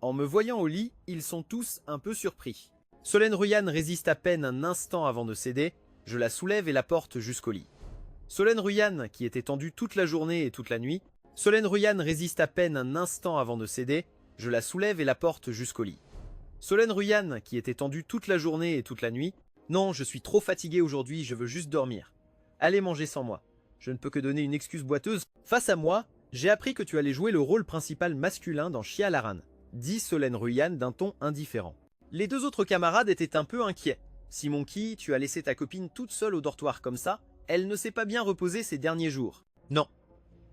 En me voyant au lit, ils sont tous un peu surpris. Solène Ruyan résiste à peine un instant avant de céder, je la soulève et la porte jusqu'au lit. Solène Ruyan, qui était tendue toute la journée et toute la nuit, Solène Ruyan résiste à peine un instant avant de céder, je la soulève et la porte jusqu'au lit. Solène Ruyan, qui était tendue toute la journée et toute la nuit, non, je suis trop fatigué aujourd'hui, je veux juste dormir. Allez manger sans moi. Je ne peux que donner une excuse boiteuse. Face à moi, j'ai appris que tu allais jouer le rôle principal masculin dans Shia Laran, dit Solène Ruyan d'un ton indifférent. Les deux autres camarades étaient un peu inquiets. Simonki, tu as laissé ta copine toute seule au dortoir comme ça, elle ne s'est pas bien reposée ces derniers jours. Non.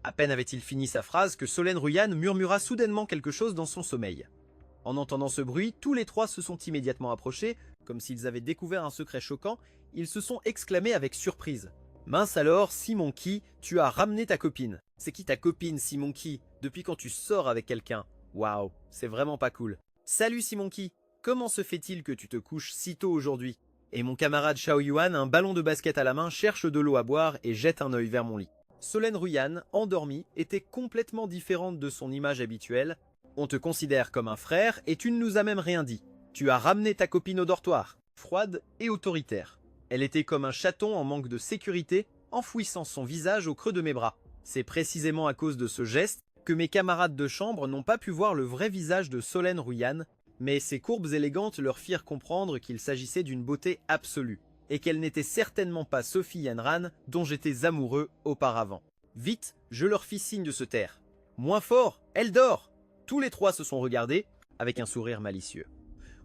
À peine avait-il fini sa phrase que Solène Ruyan murmura soudainement quelque chose dans son sommeil. En entendant ce bruit, tous les trois se sont immédiatement approchés, comme s'ils avaient découvert un secret choquant, ils se sont exclamés avec surprise. Mince alors, Simonki, tu as ramené ta copine. C'est qui ta copine, Simonki? Depuis quand tu sors avec quelqu'un? Waouh, c'est vraiment pas cool. Salut Simonki, comment se fait-il que tu te couches si tôt aujourd'hui? Et mon camarade Xiao Yuan, un ballon de basket à la main, cherche de l'eau à boire et jette un œil vers mon lit. Solène Ruyan, endormie, était complètement différente de son image habituelle. On te considère comme un frère et tu ne nous as même rien dit. Tu as ramené ta copine au dortoir. Froide et autoritaire. Elle était comme un chaton en manque de sécurité, enfouissant son visage au creux de mes bras. C'est précisément à cause de ce geste que mes camarades de chambre n'ont pas pu voir le vrai visage de Solène Ruyan, mais ses courbes élégantes leur firent comprendre qu'il s'agissait d'une beauté absolue, et qu'elle n'était certainement pas Sophie Yanran dont j'étais amoureux auparavant. Vite, je leur fis signe de se taire. Moins fort, elle dort! Tous les trois se sont regardés, avec un sourire malicieux.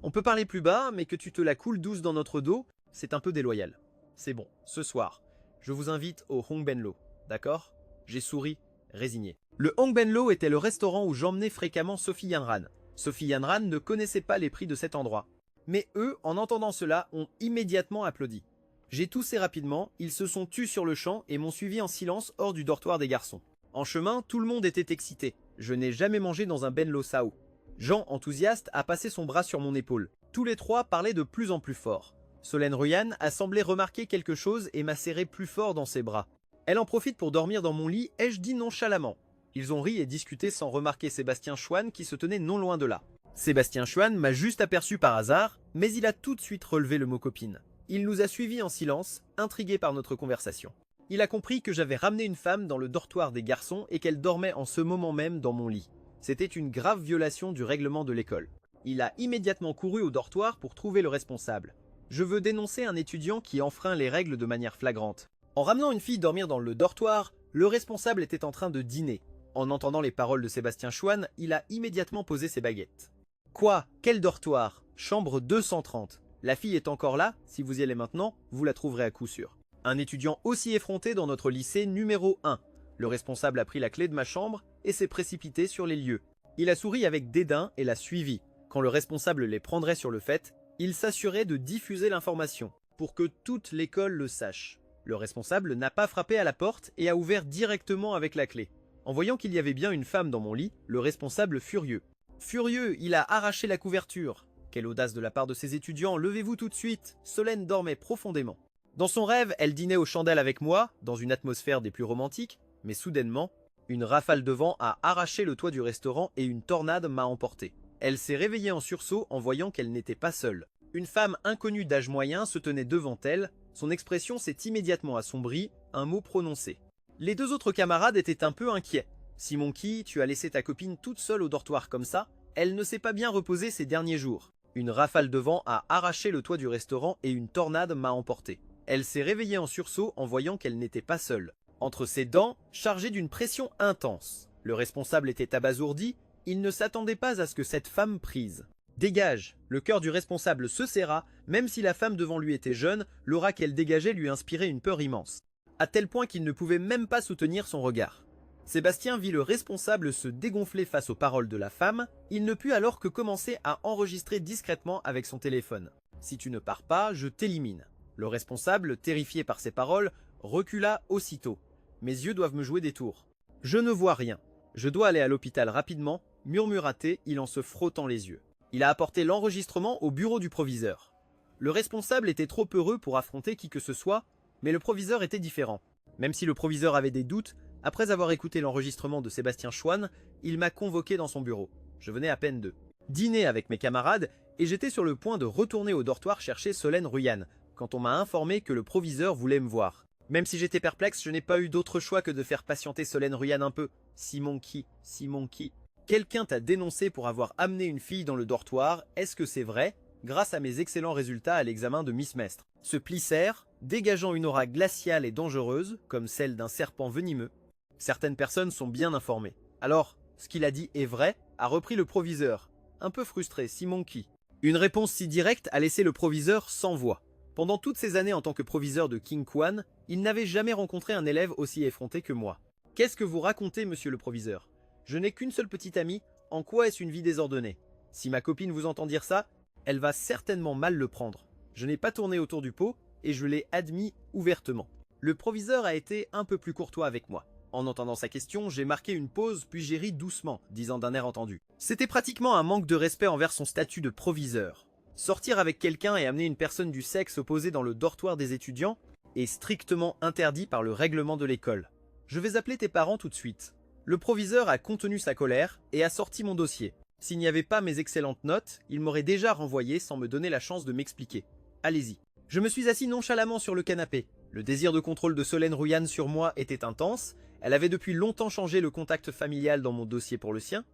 On peut parler plus bas, mais que tu te la coules douce dans notre dos, c'est un peu déloyal. C'est bon, ce soir, je vous invite au Hong Ben Lo, d'accord? J'ai souri, résigné. Le Hong Ben Lo était le restaurant où j'emmenais fréquemment Sophie Yanran. Sophie Yanran ne connaissait pas les prix de cet endroit. Mais eux, en entendant cela, ont immédiatement applaudi. J'ai toussé rapidement, ils se sont tus sur le champ et m'ont suivi en silence hors du dortoir des garçons. En chemin, tout le monde était excité. Je n'ai jamais mangé dans un Ben Lo Sao. Jean, enthousiaste, a passé son bras sur mon épaule. Tous les trois parlaient de plus en plus fort. Solène Ruyan a semblé remarquer quelque chose et m'a serré plus fort dans ses bras. Elle en profite pour dormir dans mon lit, ai-je dit nonchalamment. Ils ont ri et discuté sans remarquer Sébastien Chouan qui se tenait non loin de là. Sébastien Chouan m'a juste aperçu par hasard, mais il a tout de suite relevé le mot copine. Il nous a suivis en silence, intrigué par notre conversation. Il a compris que j'avais ramené une femme dans le dortoir des garçons et qu'elle dormait en ce moment même dans mon lit. C'était une grave violation du règlement de l'école. Il a immédiatement couru au dortoir pour trouver le responsable. Je veux dénoncer un étudiant qui enfreint les règles de manière flagrante. En ramenant une fille dormir dans le dortoir, le responsable était en train de dîner. En entendant les paroles de Sébastien Chouan, il a immédiatement posé ses baguettes. Quoi? Quel dortoir? Chambre 230. La fille est encore là, si vous y allez maintenant, vous la trouverez à coup sûr. Un étudiant aussi effronté dans notre lycée numéro 1. Le responsable a pris la clé de ma chambre et s'est précipité sur les lieux. Il a souri avec dédain et l'a suivi. Quand le responsable les prendrait sur le fait, il s'assurait de diffuser l'information, pour que toute l'école le sache. Le responsable n'a pas frappé à la porte et a ouvert directement avec la clé. En voyant qu'il y avait bien une femme dans mon lit, le responsable furieux. Furieux, il a arraché la couverture. Quelle audace de la part de ces étudiants, levez-vous tout de suite. Solène dormait profondément. Dans son rêve, elle dînait aux chandelles avec moi, dans une atmosphère des plus romantiques, mais soudainement, une rafale de vent a arraché le toit du restaurant et une tornade m'a emporté. Elle s'est réveillée en sursaut en voyant qu'elle n'était pas seule. Une femme inconnue d'âge moyen se tenait devant elle, son expression s'est immédiatement assombrie, un mot prononcé. Les deux autres camarades étaient un peu inquiets. Simonki, tu as laissé ta copine toute seule au dortoir comme ça, elle ne s'est pas bien reposée ces derniers jours. Une rafale de vent a arraché le toit du restaurant et une tornade m'a emporté. Elle s'est réveillée en sursaut en voyant qu'elle n'était pas seule. Entre ses dents, chargée d'une pression intense. Le responsable était abasourdi, il ne s'attendait pas à ce que cette femme prise. Dégage! Le cœur du responsable se serra, même si la femme devant lui était jeune, l'aura qu'elle dégageait lui inspirait une peur immense. À tel point qu'il ne pouvait même pas soutenir son regard. Sébastien vit le responsable se dégonfler face aux paroles de la femme, il ne put alors que commencer à enregistrer discrètement avec son téléphone. « Si tu ne pars pas, je t'élimine. » Le responsable, terrifié par ces paroles, recula aussitôt. Mes yeux doivent me jouer des tours. Je ne vois rien. Je dois aller à l'hôpital rapidement, murmura-t-il en se frottant les yeux. Il a apporté l'enregistrement au bureau du proviseur. Le responsable était trop heureux pour affronter qui que ce soit, mais le proviseur était différent. Même si le proviseur avait des doutes, après avoir écouté l'enregistrement de Sébastien Chouane, il m'a convoqué dans son bureau. Je venais à peine de dîner avec mes camarades et j'étais sur le point de retourner au dortoir chercher Solène Ruyane, quand on m'a informé que le proviseur voulait me voir. Même si j'étais perplexe, je n'ai pas eu d'autre choix que de faire patienter Solène Ruyane un peu. Simon qui Quelqu'un t'a dénoncé pour avoir amené une fille dans le dortoir, est-ce que c'est vrai? Grâce à mes excellents résultats à l'examen de Miss Mestre. Ce plissaire, dégageant une aura glaciale et dangereuse, comme celle d'un serpent venimeux. Certaines personnes sont bien informées. Alors, ce qu'il a dit est vrai, a repris le proviseur. Un peu frustré, Simon qui. Une réponse si directe a laissé le proviseur sans voix. Pendant toutes ces années en tant que proviseur de King Kwan, il n'avait jamais rencontré un élève aussi effronté que moi. Qu'est-ce que vous racontez, monsieur le proviseur? Je n'ai qu'une seule petite amie, en quoi est-ce une vie désordonnée? Si ma copine vous entend dire ça, elle va certainement mal le prendre. Je n'ai pas tourné autour du pot, et je l'ai admis ouvertement. Le proviseur a été un peu plus courtois avec moi. En entendant sa question, j'ai marqué une pause, puis j'ai ri doucement, disant d'un air entendu. C'était pratiquement un manque de respect envers son statut de proviseur. Sortir avec quelqu'un et amener une personne du sexe opposé dans le dortoir des étudiants est strictement interdit par le règlement de l'école. Je vais appeler tes parents tout de suite. Le proviseur a contenu sa colère et a sorti mon dossier. S'il n'y avait pas mes excellentes notes, il m'aurait déjà renvoyé sans me donner la chance de m'expliquer. Allez-y. Je me suis assis nonchalamment sur le canapé. Le désir de contrôle de Solène Ruyane sur moi était intense. Elle avait depuis longtemps changé le contact familial dans mon dossier pour le sien.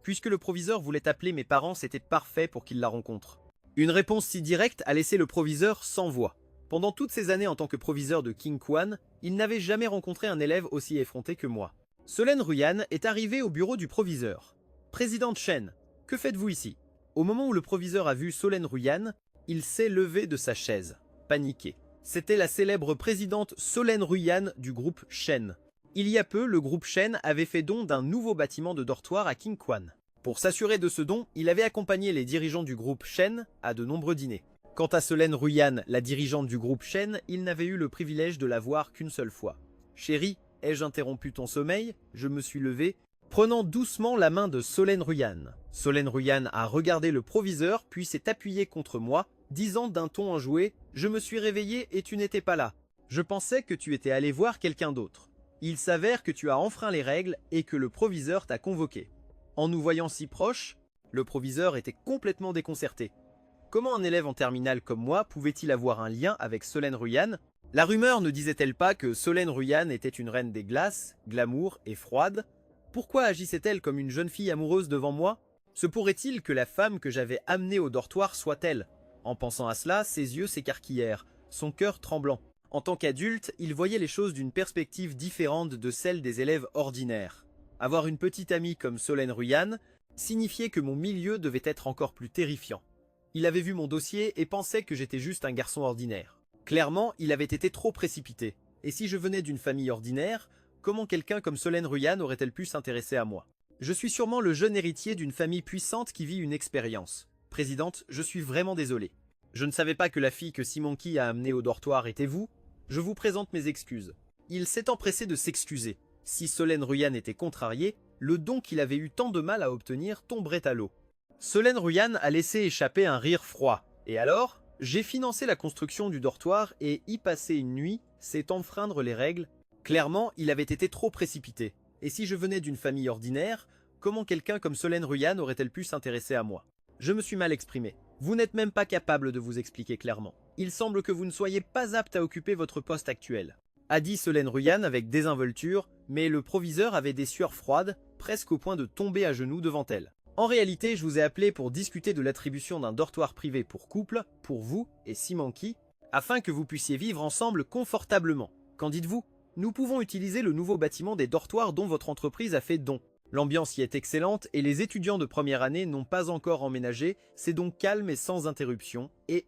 Puisque le proviseur voulait appeler mes parents, c'était parfait pour qu'il la rencontre. Une réponse si directe a laissé le proviseur sans voix. Pendant toutes ces années en tant que proviseur de King Kwan, il n'avait jamais rencontré un élève aussi effronté que moi. Solène Ruyane est arrivée au bureau du proviseur. « Présidente Chen, que faites-vous ici ?» Au moment où le proviseur a vu Solène Ruyane, il s'est levé de sa chaise, paniqué. C'était la célèbre présidente Solène Ruyane du groupe Chen. Il y a peu, le groupe Chen avait fait don d'un nouveau bâtiment de dortoir à King Kwan. Pour s'assurer de ce don, il avait accompagné les dirigeants du groupe Chen à de nombreux dîners. Quant à Solène Ruyane, la dirigeante du groupe Chen, il n'avait eu le privilège de la voir qu'une seule fois. « Chérie, ai-je interrompu ton sommeil ?» Je me suis levé, prenant doucement la main de Solène Ruyane. Solène Ruyane a regardé le proviseur, puis s'est appuyée contre moi, disant d'un ton enjoué « Je me suis réveillé et tu n'étais pas là. Je pensais que tu étais allé voir quelqu'un d'autre. Il s'avère que tu as enfreint les règles et que le proviseur t'a convoqué. » En nous voyant si proches, le proviseur était complètement déconcerté. Comment un élève en terminale comme moi pouvait-il avoir un lien avec Solène Ruyane? La rumeur ne disait-elle pas que Solène Ruyane était une reine des glaces, glamour et froide? Pourquoi agissait-elle comme une jeune fille amoureuse devant moi? Se pourrait-il que la femme que j'avais amenée au dortoir soit elle? En pensant à cela, ses yeux s'écarquillèrent, son cœur tremblant. En tant qu'adulte, il voyait les choses d'une perspective différente de celle des élèves ordinaires. Avoir une petite amie comme Solène Ruyane signifiait que mon milieu devait être encore plus terrifiant. Il avait vu mon dossier et pensait que j'étais juste un garçon ordinaire. Clairement, il avait été trop précipité. Et si je venais d'une famille ordinaire, comment quelqu'un comme Solène Ruyane aurait-elle pu s'intéresser à moi? Je suis sûrement le jeune héritier d'une famille puissante qui vit une expérience. Présidente, je suis vraiment désolé. Je ne savais pas que la fille que Simon Ki a amenée au dortoir était vous. Je vous présente mes excuses. Il s'est empressé de s'excuser. Si Solène Ruyane était contrariée, le don qu'il avait eu tant de mal à obtenir tomberait à l'eau. Solène Ruyane a laissé échapper un rire froid. Et alors? J'ai financé la construction du dortoir et y passer une nuit, c'est enfreindre les règles. Clairement, il avait été trop précipité. Et si je venais d'une famille ordinaire, comment quelqu'un comme Solène Ruyane aurait-elle pu s'intéresser à moi? Je me suis mal exprimé. Vous n'êtes même pas capable de vous expliquer clairement. Il semble que vous ne soyez pas apte à occuper votre poste actuel. A dit Solène Ruyane avec désinvolture, mais le proviseur avait des sueurs froides, presque au point de tomber à genoux devant elle. En réalité, je vous ai appelé pour discuter de l'attribution d'un dortoir privé pour couple, pour vous et Simanki, afin que vous puissiez vivre ensemble confortablement. Qu'en dites-vous? Nous pouvons utiliser le nouveau bâtiment des dortoirs dont votre entreprise a fait don. L'ambiance y est excellente et les étudiants de première année n'ont pas encore emménagé, c'est donc calme et sans interruption, et.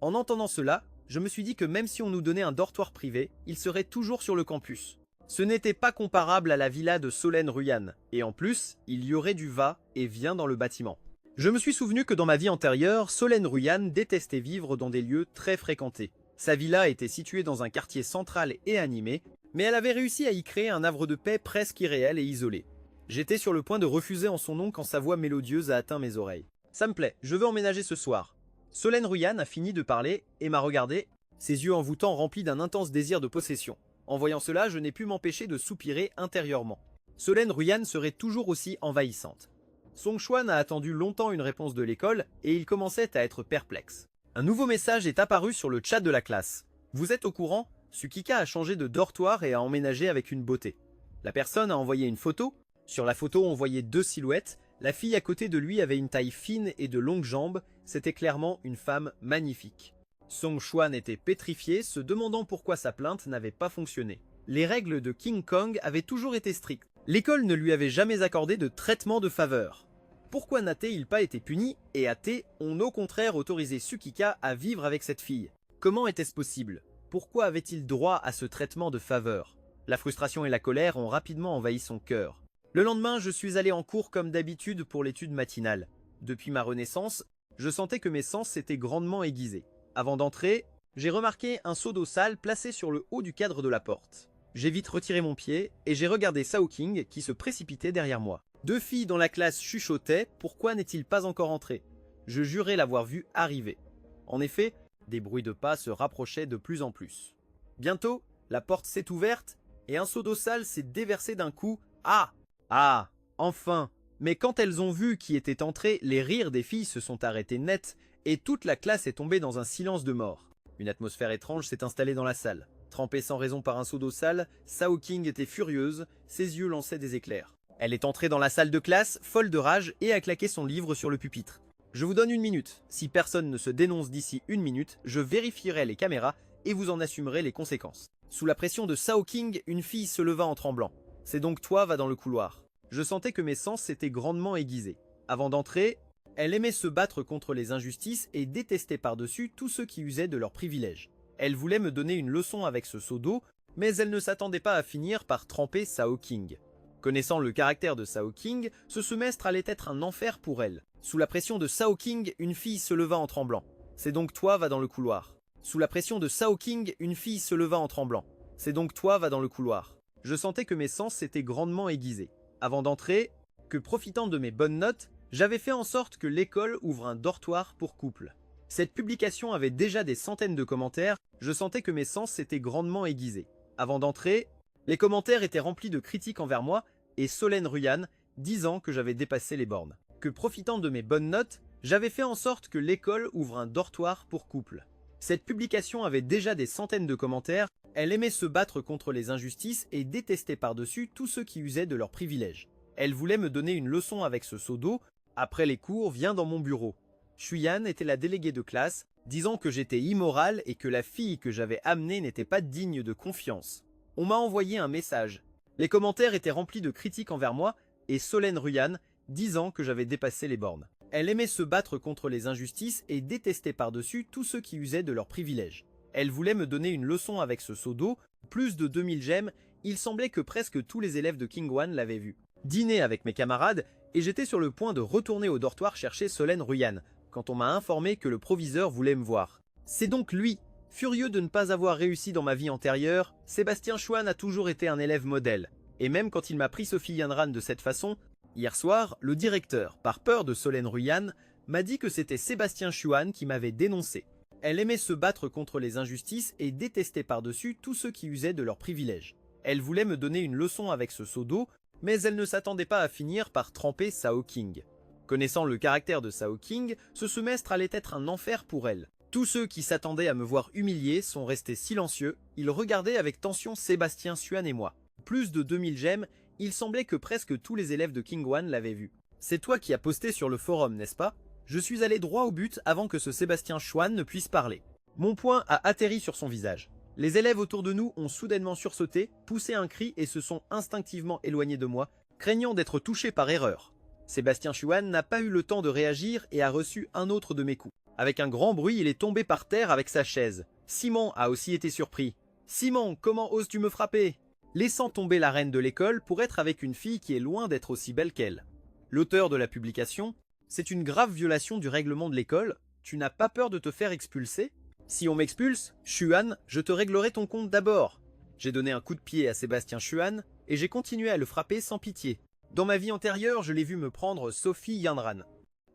En entendant cela, je me suis dit que même si on nous donnait un dortoir privé, il serait toujours sur le campus. Ce n'était pas comparable à la villa de Solène Ruyan, et en plus, il y aurait du va et vient dans le bâtiment. Je me suis souvenu que dans ma vie antérieure, Solène Ruyan détestait vivre dans des lieux très fréquentés. Sa villa était située dans un quartier central et animé, mais elle avait réussi à y créer un havre de paix presque irréel et isolé. J'étais sur le point de refuser en son nom quand sa voix mélodieuse a atteint mes oreilles. Ça me plaît, je veux emménager ce soir. Solène Ruyan a fini de parler et m'a regardé, ses yeux envoûtants remplis d'un intense désir de possession. En voyant cela, je n'ai pu m'empêcher de soupirer intérieurement. Solène Ruyan serait toujours aussi envahissante. Song Chuan a attendu longtemps une réponse de l'école et il commençait à être perplexe. Un nouveau message est apparu sur le chat de la classe. Vous êtes au courant? Sukika a changé de dortoir et a emménagé avec une beauté. La personne a envoyé une photo. Sur la photo, on voyait deux silhouettes. La fille à côté de lui avait une taille fine et de longues jambes. C'était clairement une femme magnifique. Song Chuan était pétrifié, se demandant pourquoi sa plainte n'avait pas fonctionné. Les règles de King Kong avaient toujours été strictes. L'école ne lui avait jamais accordé de traitement de faveur. Pourquoi n'a-t-il pas été puni et A.T. ont au contraire autorisé Sukika à vivre avec cette fille? Comment était-ce possible? Pourquoi avait-il droit à ce traitement de faveur? La frustration et la colère ont rapidement envahi son cœur. Le lendemain, je suis allé en cours comme d'habitude pour l'étude matinale. Depuis ma renaissance, je sentais que mes sens s'étaient grandement aiguisés. Avant d'entrer, j'ai remarqué un seau d'eau sale placé sur le haut du cadre de la porte. J'ai vite retiré mon pied et j'ai regardé Sao King qui se précipitait derrière moi. Deux filles dans la classe chuchotaient « Pourquoi n'est-il pas encore entré ?» Je jurais l'avoir vu arriver. En effet, des bruits de pas se rapprochaient de plus en plus. Bientôt, la porte s'est ouverte et un seau d'eau sale s'est déversé d'un coup. Ah! Ah! Enfin! Mais quand elles ont vu qui était entré, les rires des filles se sont arrêtés net et toute la classe est tombée dans un silence de mort. Une atmosphère étrange s'est installée dans la salle. Trempée sans raison par un seau d'eau sale, Sao King était furieuse, ses yeux lançaient des éclairs. Elle est entrée dans la salle de classe, folle de rage, et a claqué son livre sur le pupitre. Je vous donne 1 minute. Si personne ne se dénonce d'ici 1 minute, je vérifierai les caméras et vous en assumerez les conséquences. Sous la pression de Sao King, une fille se leva en tremblant. C'est donc toi, va dans le couloir. Je sentais que mes sens s'étaient grandement aiguisés. Avant d'entrer, elle aimait se battre contre les injustices et détestait par-dessus tous ceux qui usaient de leurs privilèges. Elle voulait me donner une leçon avec ce seau d'eau, mais elle ne s'attendait pas à finir par tremper Sao King. Connaissant le caractère de Sao King, ce semestre allait être un enfer pour elle. Sous la pression de Sao King, une fille se leva en tremblant. C'est donc toi, va dans le couloir. Sous la pression de Sao King, une fille se leva en tremblant. C'est donc toi, va dans le couloir. Je sentais que mes sens s'étaient grandement aiguisés. Avant d'entrer, que profitant de mes bonnes notes, j'avais fait en sorte que l'école ouvre un dortoir pour couple. Cette publication avait déjà des centaines de commentaires, je sentais que mes sens s'étaient grandement aiguisés. Avant d'entrer, les commentaires étaient remplis de critiques envers moi et Solène Ruyan, disant que j'avais dépassé les bornes. Que profitant de mes bonnes notes, j'avais fait en sorte que l'école ouvre un dortoir pour couple. Cette publication avait déjà des centaines de commentaires, elle aimait se battre contre les injustices et détestait par-dessus tous ceux qui usaient de leurs privilèges. Elle voulait me donner une leçon avec ce seau d'eau. Après les cours, viens dans mon bureau. Chuyan était la déléguée de classe, disant que j'étais immoral et que la fille que j'avais amenée n'était pas digne de confiance. On m'a envoyé un message. Les commentaires étaient remplis de critiques envers moi et Solène Ruyan, disant que j'avais dépassé les bornes. Elle aimait se battre contre les injustices et détestait par-dessus tous ceux qui usaient de leurs privilèges. Elle voulait me donner une leçon avec ce seau d'eau, plus de 2000 j'aime, il semblait que presque tous les élèves de King One l'avaient vu. Dîner avec mes camarades, et j'étais sur le point de retourner au dortoir chercher Solène Ruyan, quand on m'a informé que le proviseur voulait me voir. C'est donc lui. Furieux de ne pas avoir réussi dans ma vie antérieure, Sébastien Chuan a toujours été un élève modèle. Et même quand il m'a pris Sophie Yanran de cette façon, hier soir, le directeur, par peur de Solène Ruyan, m'a dit que c'était Sébastien Chuan qui m'avait dénoncé. Elle aimait se battre contre les injustices et détestait par-dessus tous ceux qui usaient de leurs privilèges. Elle voulait me donner une leçon avec ce seau d'eau, mais elle ne s'attendait pas à finir par tremper Sao King. Connaissant le caractère de Sao King, ce semestre allait être un enfer pour elle. Tous ceux qui s'attendaient à me voir humilié sont restés silencieux, ils regardaient avec tension Sébastien Chuan et moi. Plus de 2000 j'aime, il semblait que presque tous les élèves de King One l'avaient vu. c'est toi qui as posté sur le forum, n'est-ce pas? Je suis allé droit au but avant que ce Sébastien Chouan ne puisse parler. Mon poing a atterri sur son visage. Les élèves autour de nous ont soudainement sursauté, poussé un cri et se sont instinctivement éloignés de moi, craignant d'être touchés par erreur. Sébastien Chouan n'a pas eu le temps de réagir et a reçu un autre de mes coups. Avec un grand bruit, il est tombé par terre avec sa chaise. Simon a aussi été surpris. « Simon, comment oses-tu me frapper ?» Laissant tomber la reine de l'école pour être avec une fille qui est loin d'être aussi belle qu'elle. L'auteur de la publication: c'est une grave violation du règlement de l'école, tu n'as pas peur de te faire expulser? Si on m'expulse, Chuan, je te réglerai ton compte d'abord. J'ai donné un coup de pied à Sébastien Chuan et j'ai continué à le frapper sans pitié. Dans ma vie antérieure, je l'ai vu me prendre Sophie Yanran.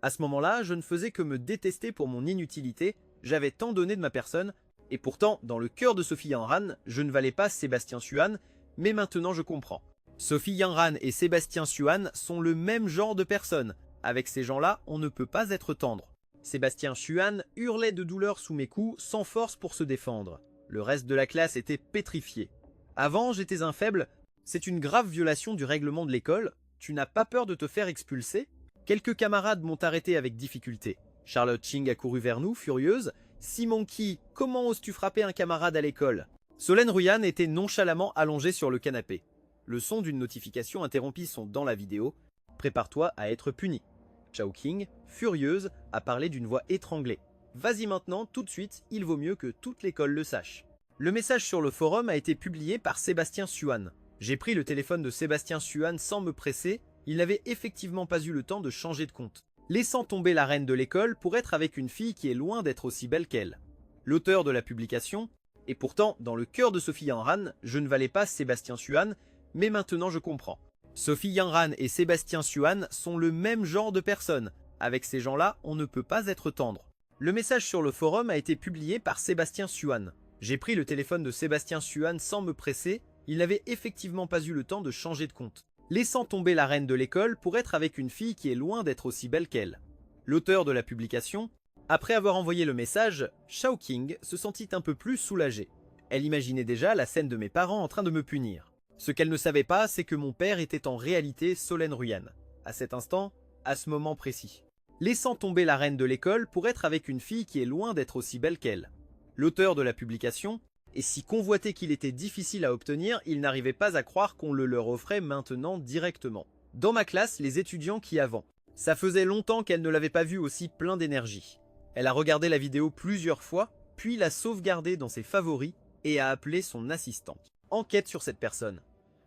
À ce moment-là, je ne faisais que me détester pour mon inutilité, j'avais tant donné de ma personne, et pourtant, dans le cœur de Sophie Yanran, je ne valais pas Sébastien Chuan, mais maintenant je comprends. Sophie Yanran et Sébastien Chuan sont le même genre de personnes. Avec ces gens-là, on ne peut pas être tendre. Sébastien Chuan hurlait de douleur sous mes coups, sans force pour se défendre. Le reste de la classe était pétrifié. Avant, j'étais un faible. C'est une grave violation du règlement de l'école. Tu n'as pas peur de te faire expulser? Quelques camarades m'ont arrêté avec difficulté. Charlotte Ching a couru vers nous, furieuse. « Simon Ki, comment oses-tu frapper un camarade à l'école ?» Solène Ruyan était nonchalamment allongée sur le canapé. Le son d'une notification interrompit son dans la vidéo. « Prépare-toi à être puni. » Chao King, furieuse, a parlé d'une voix étranglée. « Vas-y maintenant, tout de suite, il vaut mieux que toute l'école le sache. » Le message sur le forum a été publié par Sébastien Chuan. J'ai pris le téléphone de Sébastien Chuan sans me presser, il n'avait effectivement pas eu le temps de changer de compte. Laissant tomber la reine de l'école pour être avec une fille qui est loin d'être aussi belle qu'elle. L'auteur de la publication: et pourtant, dans le cœur de Sophie Yanran, je ne valais pas Sébastien Chuan, mais maintenant je comprends. Sophie Yanran et Sébastien Chuan sont le même genre de personnes. Avec ces gens-là, on ne peut pas être tendre. Le message sur le forum a été publié par Sébastien Chuan. J'ai pris le téléphone de Sébastien Chuan sans me presser, il n'avait effectivement pas eu le temps de changer de compte. Laissant tomber la reine de l'école pour être avec une fille qui est loin d'être aussi belle qu'elle. L'auteur de la publication: après avoir envoyé le message, Chao King se sentit un peu plus soulagée. Elle imaginait déjà la scène de mes parents en train de me punir. Ce qu'elle ne savait pas, c'est que mon père était en réalité Solène Ruyan. À cet instant, à ce moment précis. Laissant tomber la reine de l'école pour être avec une fille qui est loin d'être aussi belle qu'elle. L'auteur de la publication: et si convoité qu'il était difficile à obtenir, il n'arrivait pas à croire qu'on le leur offrait maintenant directement. Dans ma classe, les étudiants qui avant. Ça faisait longtemps qu'elle ne l'avait pas vu aussi plein d'énergie. Elle a regardé la vidéo plusieurs fois, puis l'a sauvegardée dans ses favoris et a appelé son assistante. Enquête sur cette personne.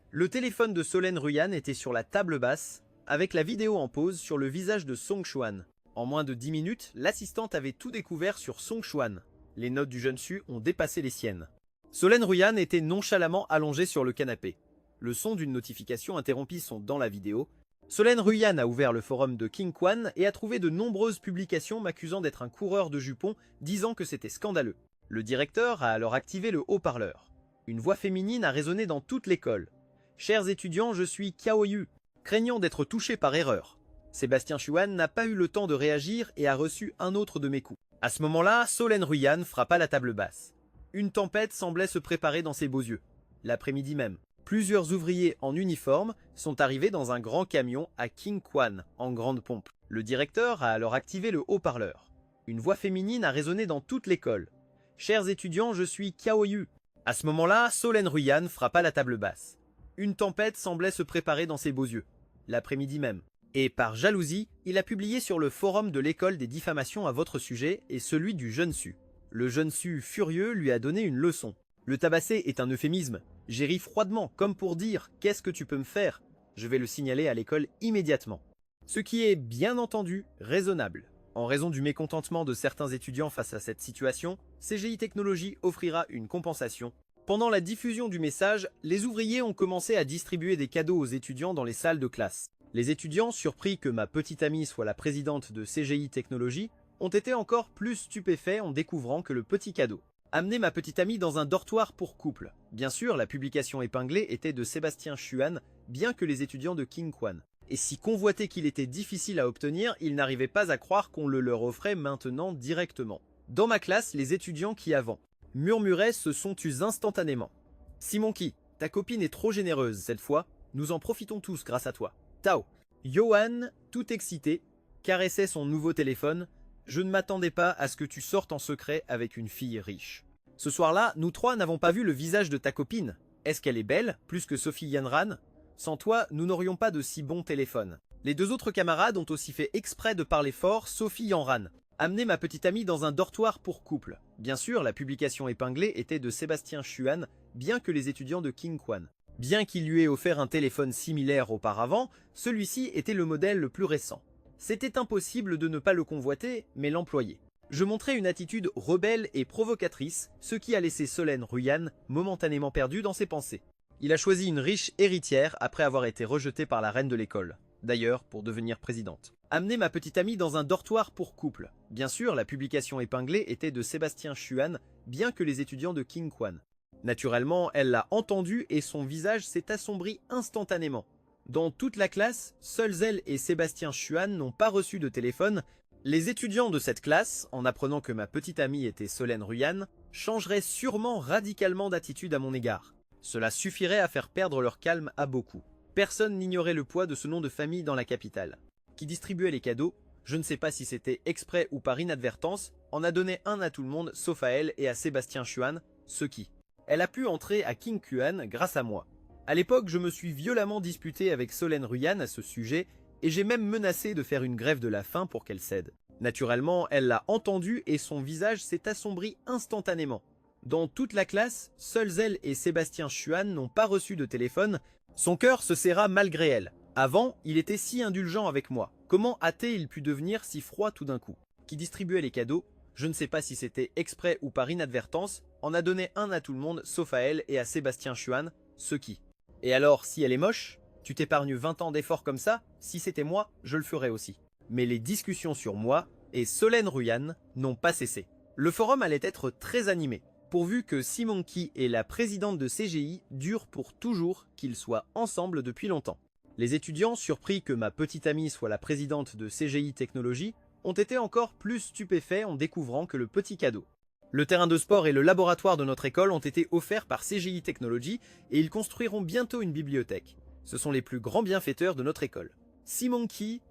Le téléphone de Solène Ruyan était sur la table basse, avec la vidéo en pause sur le visage de Song Chuan. En moins de 10 minutes, l'assistante avait tout découvert sur Song Chuan. Les notes du jeune Su ont dépassé les siennes. Solène Ruyan était nonchalamment allongée sur le canapé. Le son d'une notification interrompit son dans la vidéo. Solène Ruyan a ouvert le forum de King Kwan et a trouvé de nombreuses publications m'accusant d'être un coureur de jupons, disant que c'était scandaleux. Le directeur a alors activé le haut-parleur. Une voix féminine a résonné dans toute l'école. « Chers étudiants, je suis Cao Yu, craignant d'être touché par erreur. » Sébastien Chuan n'a pas eu le temps de réagir et a reçu un autre de mes coups. À ce moment-là, Solène Ruyan frappa la table basse. Une tempête semblait se préparer dans ses beaux yeux. L'après-midi même, plusieurs ouvriers en uniforme sont arrivés dans un grand camion à King Kwan, en grande pompe. Le directeur a alors activé le haut-parleur. Une voix féminine a résonné dans toute l'école. « Chers étudiants, je suis Cao Yu. » À ce moment-là, Solène Ruyan frappa la table basse. Une tempête semblait se préparer dans ses beaux yeux. L'après-midi même. Et par jalousie, il a publié sur le forum de l'école des diffamations à votre sujet et celui du jeune Su. Le jeune Su, furieux, lui a donné une leçon. Le tabasser est un euphémisme. J'ai ri froidement, comme pour dire « Qu'est-ce que tu peux me faire ?» Je vais le signaler à l'école immédiatement. Ce qui est, bien entendu, raisonnable. En raison du mécontentement de certains étudiants face à cette situation, CGI Technologies offrira une compensation. Pendant la diffusion du message, les ouvriers ont commencé à distribuer des cadeaux aux étudiants dans les salles de classe. Les étudiants, surpris que ma petite amie soit la présidente de CGI Technologies, ont été encore plus stupéfaits en découvrant que le petit cadeau. Amener ma petite amie dans un dortoir pour couple. Bien sûr, la publication épinglée était de Sébastien Chuan, bien que les étudiants de King Kwan. Et si convoité qu'il était difficile à obtenir, ils n'arrivaient pas à croire qu'on le leur offrait maintenant directement. Dans ma classe, les étudiants qui avant murmuraient se sont tus instantanément. Simon Ki, ta copine est trop généreuse cette fois, nous en profitons tous grâce à toi. Tao, Johan, tout excité, caressait son nouveau téléphone. Je ne m'attendais pas à ce que tu sortes en secret avec une fille riche. Ce soir-là, nous trois n'avons pas vu le visage de ta copine. Est-ce qu'elle est belle, plus que Sophie Yanran? Sans toi, nous n'aurions pas de si bons téléphones. Les deux autres camarades ont aussi fait exprès de parler fort Sophie Yanran. Amener ma petite amie dans un dortoir pour couple. Bien sûr, la publication épinglée était de Sébastien Chuan, bien que les étudiants de King Kwan. Bien qu'il lui ait offert un téléphone similaire auparavant, celui-ci était le modèle le plus récent. C'était impossible de ne pas le convoiter, mais l'employer. Je montrais une attitude rebelle et provocatrice, ce qui a laissé Solène Ruyan momentanément perdue dans ses pensées. Il a choisi une riche héritière après avoir été rejeté par la reine de l'école, d'ailleurs pour devenir présidente. Amener ma petite amie dans un dortoir pour couple. Bien sûr, la publication épinglée était de Sébastien Chuan, bien que les étudiants de King Kwan. Naturellement, elle l'a entendu et son visage s'est assombri instantanément. Dans toute la classe, seuls elle et Sébastien Chuan n'ont pas reçu de téléphone. Les étudiants de cette classe, en apprenant que ma petite amie était Solène Ruyan, changeraient sûrement radicalement d'attitude à mon égard. Cela suffirait à faire perdre leur calme à beaucoup. Personne n'ignorait le poids de ce nom de famille dans la capitale. Qui distribuait les cadeaux, je ne sais pas si c'était exprès ou par inadvertance, en a donné un à tout le monde sauf à elle et à Sébastien Chuan, ce qui. Elle a pu entrer à King Kwan grâce à moi. À l'époque, je me suis violemment disputé avec Solène Ruyan à ce sujet et j'ai même menacé de faire une grève de la faim pour qu'elle cède. Naturellement, elle l'a entendu et son visage s'est assombri instantanément. Dans toute la classe, seuls elle et Sébastien Chuan n'ont pas reçu de téléphone. Son cœur se serra malgré elle. Avant, il était si indulgent avec moi. Comment a-t-il pu devenir si froid tout d'un coup? Qui distribuait les cadeaux, je ne sais pas si c'était exprès ou par inadvertance, en a donné un à tout le monde sauf à elle et à Sébastien Chuan, ce qui. Et alors, si elle est moche, tu t'épargnes 20 ans d'efforts comme ça? Si c'était moi, je le ferais aussi. Mais les discussions sur moi et Solène Ruyan n'ont pas cessé. Le forum allait être très animé, pourvu que Simonki et la présidente de CGI durent pour toujours qu'ils soient ensemble depuis longtemps. Les étudiants, surpris que ma petite amie soit la présidente de CGI Technologies, ont été encore plus stupéfaits en découvrant que le petit cadeau. Le terrain de sport et le laboratoire de notre école ont été offerts par CGI Technologies et ils construiront bientôt une bibliothèque. Ce sont les plus grands bienfaiteurs de notre école. Simonki.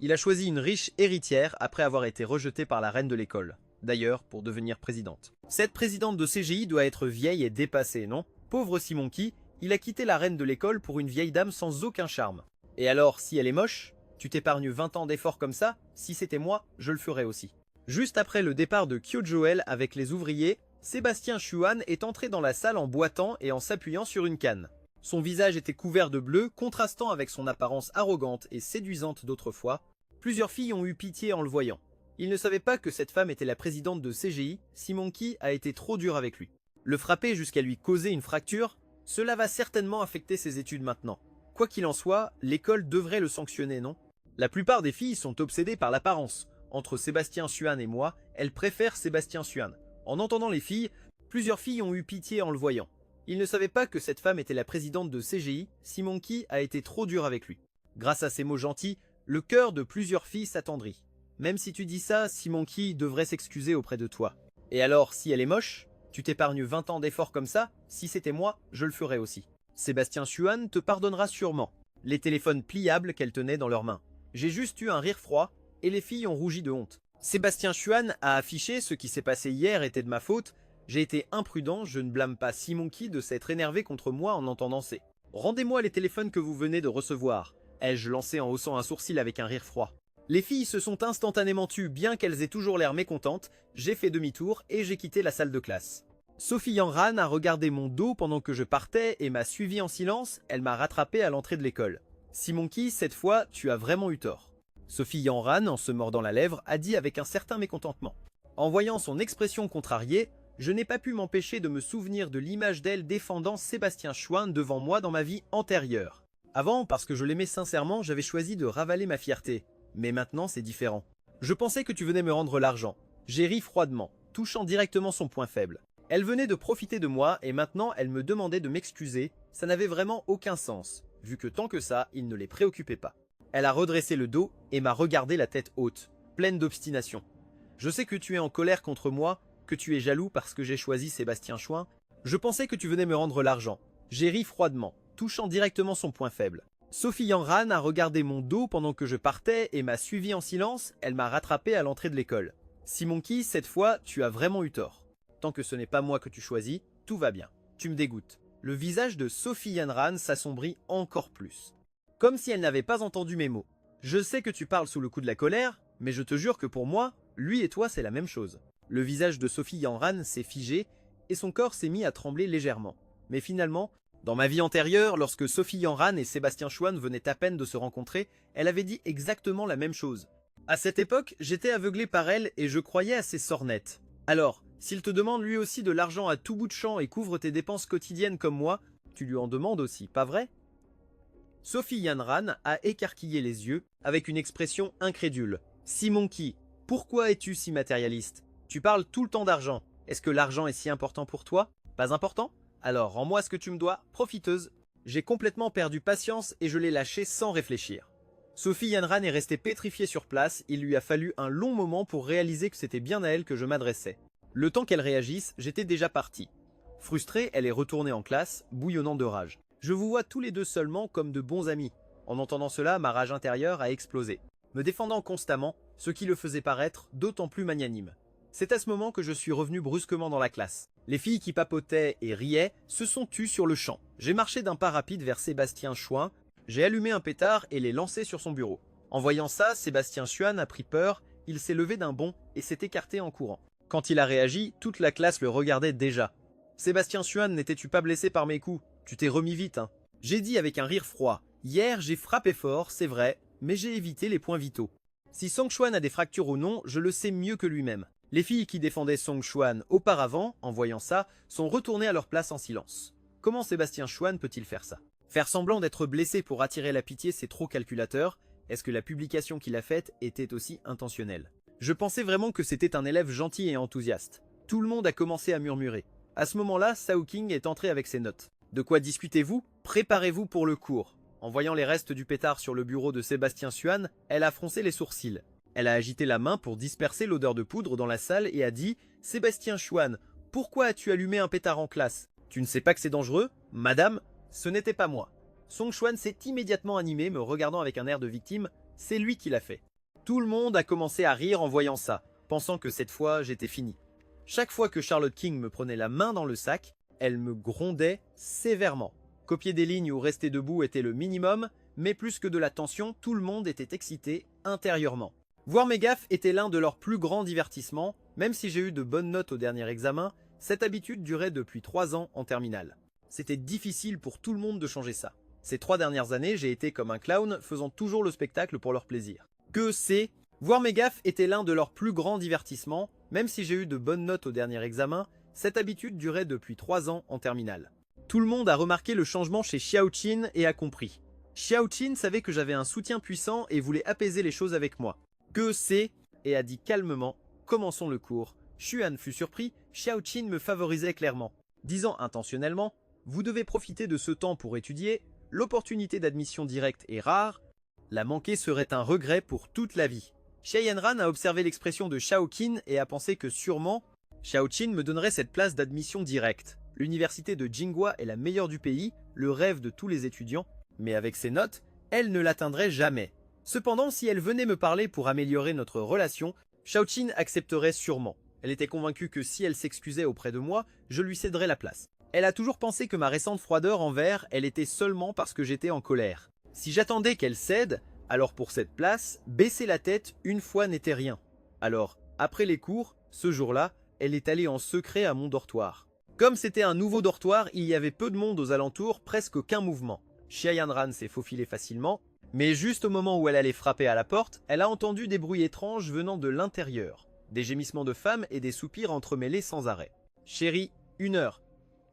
Il a choisi une riche héritière après avoir été rejeté par la reine de l'école, d'ailleurs pour devenir présidente. Cette présidente de CGI doit être vieille et dépassée, non? Pauvre Simonki, il a quitté la reine de l'école pour une vieille dame sans aucun charme. Et alors, si elle est moche, tu t'épargnes 20 ans d'efforts comme ça? Si c'était moi, je le ferais aussi. Juste après le départ de Kyo-Joel avec les ouvriers, Sébastien Chuan est entré dans la salle en boitant et en s'appuyant sur une canne. Son visage était couvert de bleu, contrastant avec son apparence arrogante et séduisante d'autrefois. Plusieurs filles ont eu pitié en le voyant. Ils ne savaient pas que cette femme était la présidente de CGI, Simonki a été trop dur avec lui. Le frapper jusqu'à lui causer une fracture, cela va certainement affecter ses études maintenant. Quoi qu'il en soit, l'école devrait le sanctionner, non? La plupart des filles sont obsédées par l'apparence. Entre Sébastien Chuan et moi, elles préfèrent Sébastien Chuan. En entendant les filles, plusieurs filles ont eu pitié en le voyant. Ils ne savaient pas que cette femme était la présidente de CGI, Simonki a été trop dur avec lui. Grâce à ces mots gentils, le cœur de plusieurs filles s'attendrit. Même si tu dis ça, Simonki devrait s'excuser auprès de toi. Et alors, si elle est moche, tu t'épargnes 20 ans d'efforts comme ça? Si c'était moi, je le ferais aussi. Sébastien Chuan te pardonnera sûrement. Les téléphones pliables qu'elle tenait dans leurs mains. J'ai juste eu un rire froid, et les filles ont rougi de honte. Sébastien Chuan a affiché ce qui s'est passé hier était de ma faute. J'ai été imprudent, je ne blâme pas Simonki de s'être énervé contre moi en entendant ces. Rendez-moi les téléphones que vous venez de recevoir, ai-je lancé en haussant un sourcil avec un rire froid. Les filles se sont instantanément tues, bien qu'elles aient toujours l'air mécontentes. J'ai fait demi-tour et j'ai quitté la salle de classe. Sophie Yanran a regardé mon dos pendant que je partais et m'a suivi en silence, elle m'a rattrapé à l'entrée de l'école. Simonki, cette fois, tu as vraiment eu tort. Sophie Yanran, en se mordant la lèvre, a dit avec un certain mécontentement. En voyant son expression contrariée, je n'ai pas pu m'empêcher de me souvenir de l'image d'elle défendant Sébastien Chuan devant moi dans ma vie antérieure. Avant, parce que je l'aimais sincèrement, j'avais choisi de ravaler ma fierté. Mais maintenant, c'est différent. Je pensais que tu venais me rendre l'argent. J'ai ri froidement, touchant directement son point faible. Elle venait de profiter de moi et maintenant elle me demandait de m'excuser. Ça n'avait vraiment aucun sens, vu que tant que ça, il ne les préoccupait pas. Elle a redressé le dos et m'a regardé la tête haute, pleine d'obstination. Je sais que tu es en colère contre moi, que tu es jaloux parce que j'ai choisi Sébastien Chuan. Je pensais que tu venais me rendre l'argent. J'ai ri froidement, touchant directement son point faible. Sophie Yanran a regardé mon dos pendant que je partais et m'a suivi en silence, elle m'a rattrapé à l'entrée de l'école. Simonki, cette fois, tu as vraiment eu tort. Tant que ce n'est pas moi que tu choisis, tout va bien. Tu me dégoûtes. Le visage de Sophie Yanran s'assombrit encore plus. Comme si elle n'avait pas entendu mes mots. Je sais que tu parles sous le coup de la colère, mais je te jure que pour moi, lui et toi c'est la même chose. Le visage de Sophie Yanran s'est figé et son corps s'est mis à trembler légèrement. Mais finalement, dans ma vie antérieure, lorsque Sophie Yanran et Sébastien Chouan venaient à peine de se rencontrer, elle avait dit exactement la même chose. À cette époque, j'étais aveuglé par elle et je croyais à ses sornettes. Alors, s'il te demande lui aussi de l'argent à tout bout de champ et couvre tes dépenses quotidiennes comme moi, tu lui en demandes aussi, pas vrai? Sophie Yanran a écarquillé les yeux avec une expression incrédule. Simonki, pourquoi es-tu si matérialiste? Tu parles tout le temps d'argent. Est-ce que l'argent est si important pour toi? Pas important? Alors rends-moi ce que tu me dois, profiteuse. J'ai complètement perdu patience et je l'ai lâché sans réfléchir. Sophie Yanran est restée pétrifiée sur place, il lui a fallu un long moment pour réaliser que c'était bien à elle que je m'adressais. Le temps qu'elle réagisse, j'étais déjà parti. Frustrée, elle est retournée en classe, bouillonnant de rage. Je vous vois tous les deux seulement comme de bons amis. En entendant cela, ma rage intérieure a explosé, me défendant constamment, ce qui le faisait paraître d'autant plus magnanime. C'est à ce moment que je suis revenu brusquement dans la classe. Les filles qui papotaient et riaient se sont tues sur le champ. J'ai marché d'un pas rapide vers Sébastien Chouan, j'ai allumé un pétard et l'ai lancé sur son bureau. En voyant ça, Sébastien Chouan a pris peur, il s'est levé d'un bond et s'est écarté en courant. Quand il a réagi, toute la classe le regardait déjà. « Sébastien Chouan, n'étais-tu pas blessé par mes coups? Tu t'es remis vite, hein ?» J'ai dit avec un rire froid. « Hier, j'ai frappé fort, c'est vrai, mais j'ai évité les points vitaux. Si Song Chouan a des fractures ou non, je le sais mieux que lui-même. » Les filles qui défendaient Song Chouan auparavant, en voyant ça, sont retournées à leur place en silence. Comment Sébastien Chouan peut-il faire ça? Faire semblant d'être blessé pour attirer la pitié, c'est trop calculateur. Est-ce que la publication qu'il a faite était aussi intentionnelle? Je pensais vraiment que c'était un élève gentil et enthousiaste. Tout le monde a commencé à murmurer. À ce moment-là, Sao King est entré avec ses notes. De quoi discutez-vous? Préparez-vous pour le cours. En voyant les restes du pétard sur le bureau de Sébastien Chouan, elle a froncé les sourcils. Elle a agité la main pour disperser l'odeur de poudre dans la salle et a dit « Sébastien Chouan, pourquoi as-tu allumé un pétard en classe? Tu ne sais pas que c'est dangereux? Madame, ce n'était pas moi. » Song Chouan s'est immédiatement animé, me regardant avec un air de victime. C'est lui qui l'a fait. Tout le monde a commencé à rire en voyant ça, pensant que cette fois, j'étais fini. Chaque fois que Charlotte King me prenait la main dans le sac, elle me grondait sévèrement. Copier des lignes ou rester debout était le minimum, mais plus que de la tension, tout le monde était excité intérieurement. Voir mes gaffes était l'un de leurs plus grands divertissements, même si j'ai eu de bonnes notes au dernier examen, cette habitude durait depuis 3 ans en terminale. C'était difficile pour tout le monde de changer ça. Ces 3 dernières années, j'ai été comme un clown, faisant toujours le spectacle pour leur plaisir. Que c'est? Voir mes gaffes était l'un de leurs plus grands divertissements, même si j'ai eu de bonnes notes au dernier examen, cette habitude durait depuis 3 ans en terminale. Tout le monde a remarqué le changement chez Xiaoqin et a compris. Xiaoqin savait que j'avais un soutien puissant et voulait apaiser les choses avec moi. Que c'est? Et a dit calmement, commençons le cours. Xuan fut surpris, Xiaoqin me favorisait clairement, disant intentionnellement, vous devez profiter de ce temps pour étudier, l'opportunité d'admission directe est rare, la manquer serait un regret pour toute la vie. Xie Yanran a observé l'expression de Xiaoqin et a pensé que sûrement, Xiaoqin me donnerait cette place d'admission directe. L'université de Tsinghua est la meilleure du pays, le rêve de tous les étudiants, mais avec ses notes, elle ne l'atteindrait jamais. Cependant, si elle venait me parler pour améliorer notre relation, Xiaoqin accepterait sûrement. Elle était convaincue que si elle s'excusait auprès de moi, je lui céderais la place. Elle a toujours pensé que ma récente froideur envers elle était seulement parce que j'étais en colère. Si j'attendais qu'elle cède, alors pour cette place, baisser la tête une fois n'était rien. Alors, après les cours, ce jour-là, elle est allée en secret à mon dortoir. Comme c'était un nouveau dortoir, il y avait peu de monde aux alentours, presque aucun mouvement. Xie Yanran s'est faufilée facilement, mais juste au moment où elle allait frapper à la porte, elle a entendu des bruits étranges venant de l'intérieur. Des gémissements de femmes et des soupirs entremêlés sans arrêt. « Chérie, 1 heure.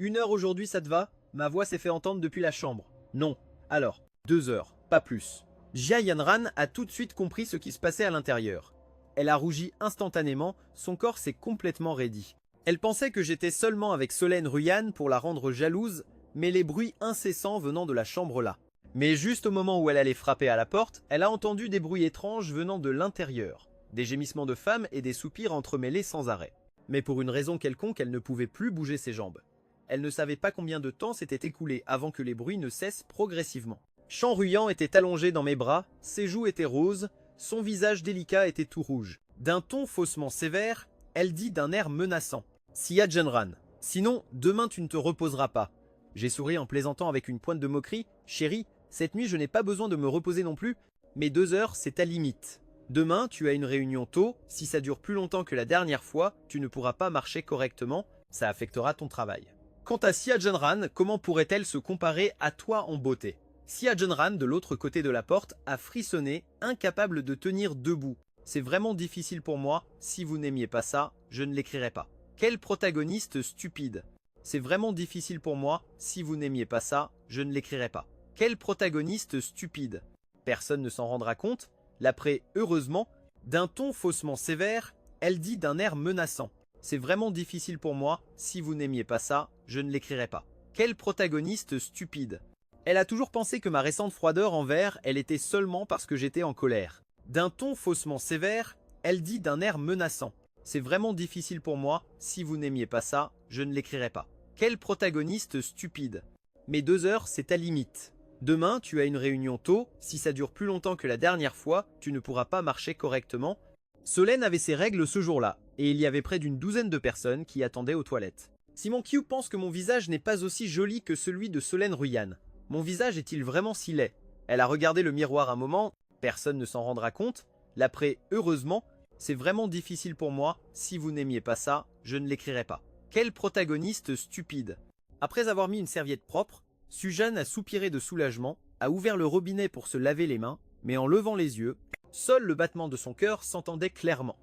1 heure aujourd'hui, ça te va? Ma voix s'est fait entendre depuis la chambre. » « Non. Alors, 2 heures, pas plus. » Xie Yanran a tout de suite compris ce qui se passait à l'intérieur. Elle a rougi instantanément, son corps s'est complètement raidi. Elle pensait que j'étais seulement avec Solène Ruyan pour la rendre jalouse, mais les bruits incessants venant de la chambre là. Mais juste au moment où elle allait frapper à la porte, elle a entendu des bruits étranges venant de l'intérieur. Des gémissements de femmes et des soupirs entremêlés sans arrêt. Mais pour une raison quelconque, elle ne pouvait plus bouger ses jambes. Elle ne savait pas combien de temps s'était écoulé avant que les bruits ne cessent progressivement. Chan Ruyant était allongé dans mes bras, ses joues étaient roses, son visage délicat était tout rouge. D'un ton faussement sévère, elle dit d'un air menaçant. Sia Junran, sinon demain tu ne te reposeras pas. J'ai souri en plaisantant avec une pointe de moquerie. Chérie, cette nuit je n'ai pas besoin de me reposer non plus, mais 2 heures c'est ta limite. Demain tu as une réunion tôt, si ça dure plus longtemps que la dernière fois, tu ne pourras pas marcher correctement, ça affectera ton travail. Quant à Sia Junran, comment pourrait-elle se comparer à toi en beauté? Sia Junran, de l'autre côté de la porte, a frissonné, incapable de tenir debout. C'est vraiment difficile pour moi, si vous n'aimiez pas ça, je ne l'écrirai pas. Quel protagoniste stupide. C'est vraiment difficile pour moi, si vous n'aimiez pas ça, je ne l'écrirai pas. Quel protagoniste stupide. Personne ne s'en rendra compte. L'après, heureusement, d'un ton faussement sévère, elle dit d'un air menaçant. C'est vraiment difficile pour moi, si vous n'aimiez pas ça, je ne l'écrirai pas. Quel protagoniste stupide. Elle a toujours pensé que ma récente froideur envers elle était seulement parce que j'étais en colère. D'un ton faussement sévère, elle dit d'un air menaçant. C'est vraiment difficile pour moi, si vous n'aimiez pas ça, je ne l'écrirai pas. Quel protagoniste stupide. Mais 2 heures, c'est ta limite. Demain, tu as une réunion tôt, si ça dure plus longtemps que la dernière fois, tu ne pourras pas marcher correctement. Solène avait ses règles ce jour-là, et il y avait près d'une douzaine de personnes qui attendaient aux toilettes. Simon Qiu pense que mon visage n'est pas aussi joli que celui de Solène Ruyant. Mon visage est-il vraiment si laid? Elle a regardé le miroir un moment, personne ne s'en rendra compte. L'après, heureusement, c'est vraiment difficile pour moi, si vous n'aimiez pas ça, je ne l'écrirai pas. Quel protagoniste stupide. Après avoir mis une serviette propre, Sujan a soupiré de soulagement, a ouvert le robinet pour se laver les mains, mais en levant les yeux, seul le battement de son cœur s'entendait clairement.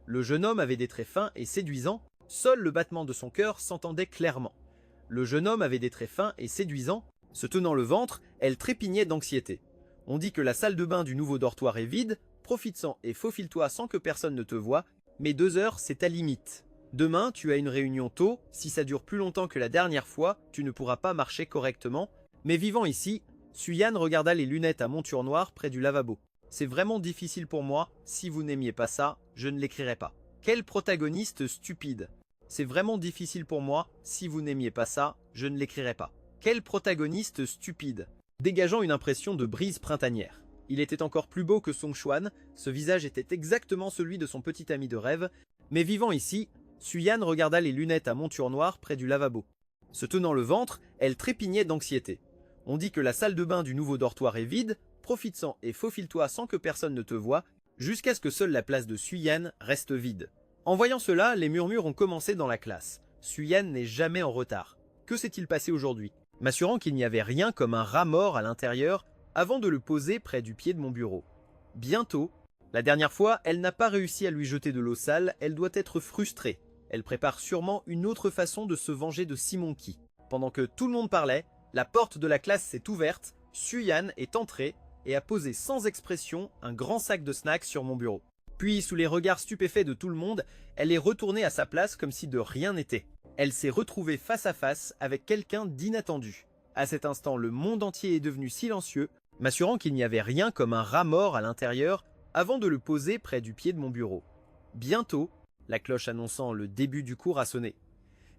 Le jeune homme avait des traits fins et séduisants, seul le battement de son cœur s'entendait clairement. Le jeune homme avait des traits fins et séduisants, se tenant le ventre, elle trépignait d'anxiété. On dit que la salle de bain du nouveau dortoir est vide, profite-en et faufile-toi sans que personne ne te voie, mais 2 heures c'est ta limite. Demain, tu as une réunion tôt, si ça dure plus longtemps que la dernière fois, tu ne pourras pas marcher correctement. Mais vivant ici, Suyan regarda les lunettes à monture noire près du lavabo. C'est vraiment difficile pour moi, si vous n'aimiez pas ça, je ne l'écrirai pas. Quel protagoniste stupide. C'est vraiment difficile pour moi, si vous n'aimiez pas ça, je ne l'écrirai pas. Quel protagoniste stupide. Dégageant une impression de brise printanière. Il était encore plus beau que Song Xuan, ce visage était exactement celui de son petit ami de rêve, mais vivant ici, Suyan regarda les lunettes à monture noire près du lavabo. Se tenant le ventre, elle trépignait d'anxiété. On dit que la salle de bain du nouveau dortoir est vide, profite-en et faufile-toi sans que personne ne te voie, jusqu'à ce que seule la place de Suyan reste vide. En voyant cela, les murmures ont commencé dans la classe. Suyan n'est jamais en retard. Que s'est-il passé aujourd'hui? M'assurant qu'il n'y avait rien comme un rat mort à l'intérieur, avant de le poser près du pied de mon bureau. Bientôt, la dernière fois, elle n'a pas réussi à lui jeter de l'eau sale, elle doit être frustrée. Elle prépare sûrement une autre façon de se venger de Simon Qi. Pendant que tout le monde parlait, la porte de la classe s'est ouverte, Suyan est entrée et a posé sans expression un grand sac de snacks sur mon bureau. Puis, sous les regards stupéfaits de tout le monde, elle est retournée à sa place comme si de rien n'était. Elle s'est retrouvée face à face avec quelqu'un d'inattendu. À cet instant, le monde entier est devenu silencieux, m'assurant qu'il n'y avait rien comme un rat mort à l'intérieur avant de le poser près du pied de mon bureau. Bientôt, la cloche annonçant le début du cours a sonné.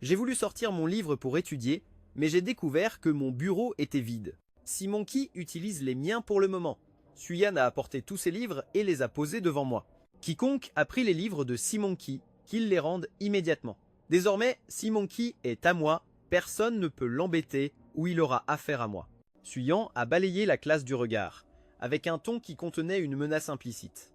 J'ai voulu sortir mon livre pour étudier, mais j'ai découvert que mon bureau était vide. Simon Qi utilise les miens pour le moment. Suyan a apporté tous ses livres et les a posés devant moi. Quiconque a pris les livres de Simon Qi, qu'il les rende immédiatement. Désormais, Simon Qi est à moi, personne ne peut l'embêter ou il aura affaire à moi. Suyan a balayé la classe du regard, avec un ton qui contenait une menace implicite.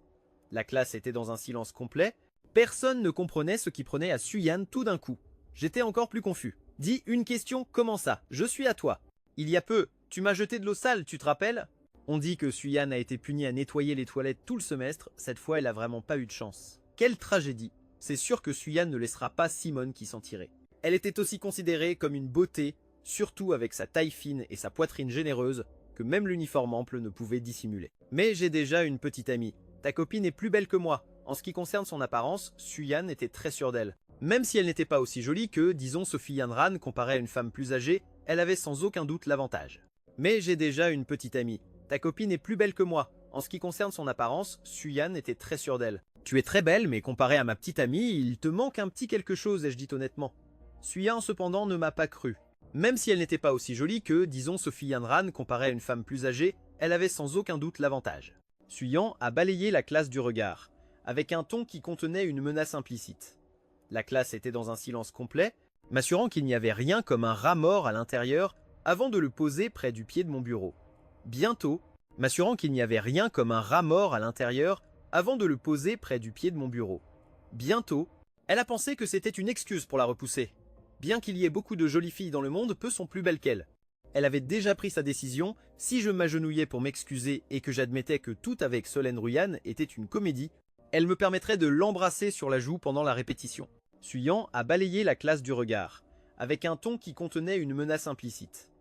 La classe était dans un silence complet, personne ne comprenait ce qui prenait à Suyan tout d'un coup. J'étais encore plus confus. Dis une question, comment ça? Je suis à toi. Il y a peu, tu m'as jeté de l'eau sale, tu te rappelles? On dit que Suyan a été punie à nettoyer les toilettes tout le semestre, cette fois elle a vraiment pas eu de chance. Quelle tragédie! C'est sûr que Suyan ne laissera pas Simone qui s'en tirer. Elle était aussi considérée comme une beauté, surtout avec sa taille fine et sa poitrine généreuse, que même l'uniforme ample ne pouvait dissimuler. Mais j'ai déjà une petite amie. Ta copine est plus belle que moi. En ce qui concerne son apparence, Suyan était très sûre d'elle. Même si elle n'était pas aussi jolie que, disons, Sophie Yanran comparée à une femme plus âgée, elle avait sans aucun doute l'avantage. Mais j'ai déjà une petite amie. Ta copine est plus belle que moi. En ce qui concerne son apparence, Suyan était très sûre d'elle. Tu es très belle, mais comparée à ma petite amie, il te manque un petit quelque chose, ai-je dit honnêtement. Suyan cependant ne m'a pas cru. Même si elle n'était pas aussi jolie que, disons, Sophie Yanran comparée à une femme plus âgée, elle avait sans aucun doute l'avantage. Suyant a balayé la classe du regard, avec un ton qui contenait une menace implicite. La classe était dans un silence complet, m'assurant qu'il n'y avait rien comme un rat mort à l'intérieur avant de le poser près du pied de mon bureau. Bientôt, m'assurant qu'il n'y avait rien comme un rat mort à l'intérieur avant de le poser près du pied de mon bureau. Bientôt, elle a pensé que c'était une excuse pour la repousser. Bien qu'il y ait beaucoup de jolies filles dans le monde, peu sont plus belles qu'elle. Elle avait déjà pris sa décision, si je m'agenouillais pour m'excuser et que j'admettais que tout avec Solène Ruyan était une comédie, elle me permettrait de l'embrasser sur la joue pendant la répétition. Suyant a balayé la classe du regard, avec un ton qui contenait une menace implicite.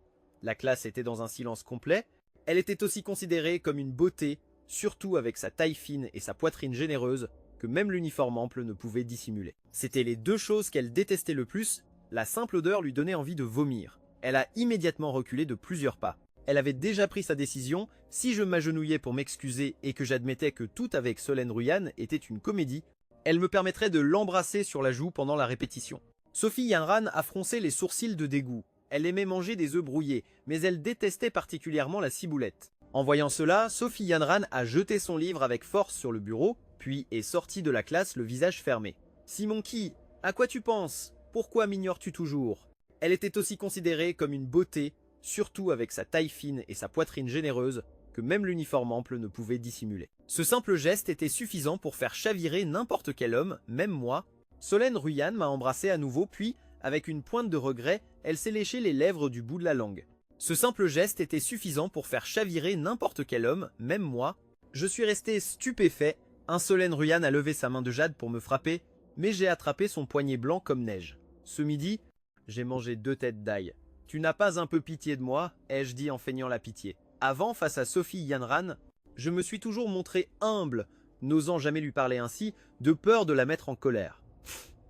La classe était dans un silence complet, elle était aussi considérée comme une beauté, surtout avec sa taille fine et sa poitrine généreuse, que même l'uniforme ample ne pouvait dissimuler. C'étaient les deux choses qu'elle détestait le plus, la simple odeur lui donnait envie de vomir. Elle a immédiatement reculé de plusieurs pas. Elle avait déjà pris sa décision, si je m'agenouillais pour m'excuser et que j'admettais que tout avec Solène Ruyan était une comédie, elle me permettrait de l'embrasser sur la joue pendant la répétition. Sophie Yanran a froncé les sourcils de dégoût. Elle aimait manger des œufs brouillés, mais elle détestait particulièrement la ciboulette. En voyant cela, Sophie Yanran a jeté son livre avec force sur le bureau, puis est sortie de la classe le visage fermé. « Simonki, à quoi tu penses? Pourquoi m'ignores-tu toujours ?» Elle était aussi considérée comme une beauté, surtout avec sa taille fine et sa poitrine généreuse, que même l'uniforme ample ne pouvait dissimuler. Ce simple geste était suffisant pour faire chavirer n'importe quel homme, même moi. Solène Ruyan m'a embrassé à nouveau, puis, avec une pointe de regret, elle s'est léché les lèvres du bout de la langue. Ce simple geste était suffisant pour faire chavirer n'importe quel homme, même moi. Je suis resté stupéfait. Solène Ruyan a levé sa main de jade pour me frapper, mais j'ai attrapé son poignet blanc comme neige. Ce midi, j'ai mangé 2 têtes d'ail. « Tu n'as pas un peu pitié de moi ?» ai-je dit en feignant la pitié. Avant, face à Sophie Yanran, je me suis toujours montré humble, n'osant jamais lui parler ainsi, de peur de la mettre en colère.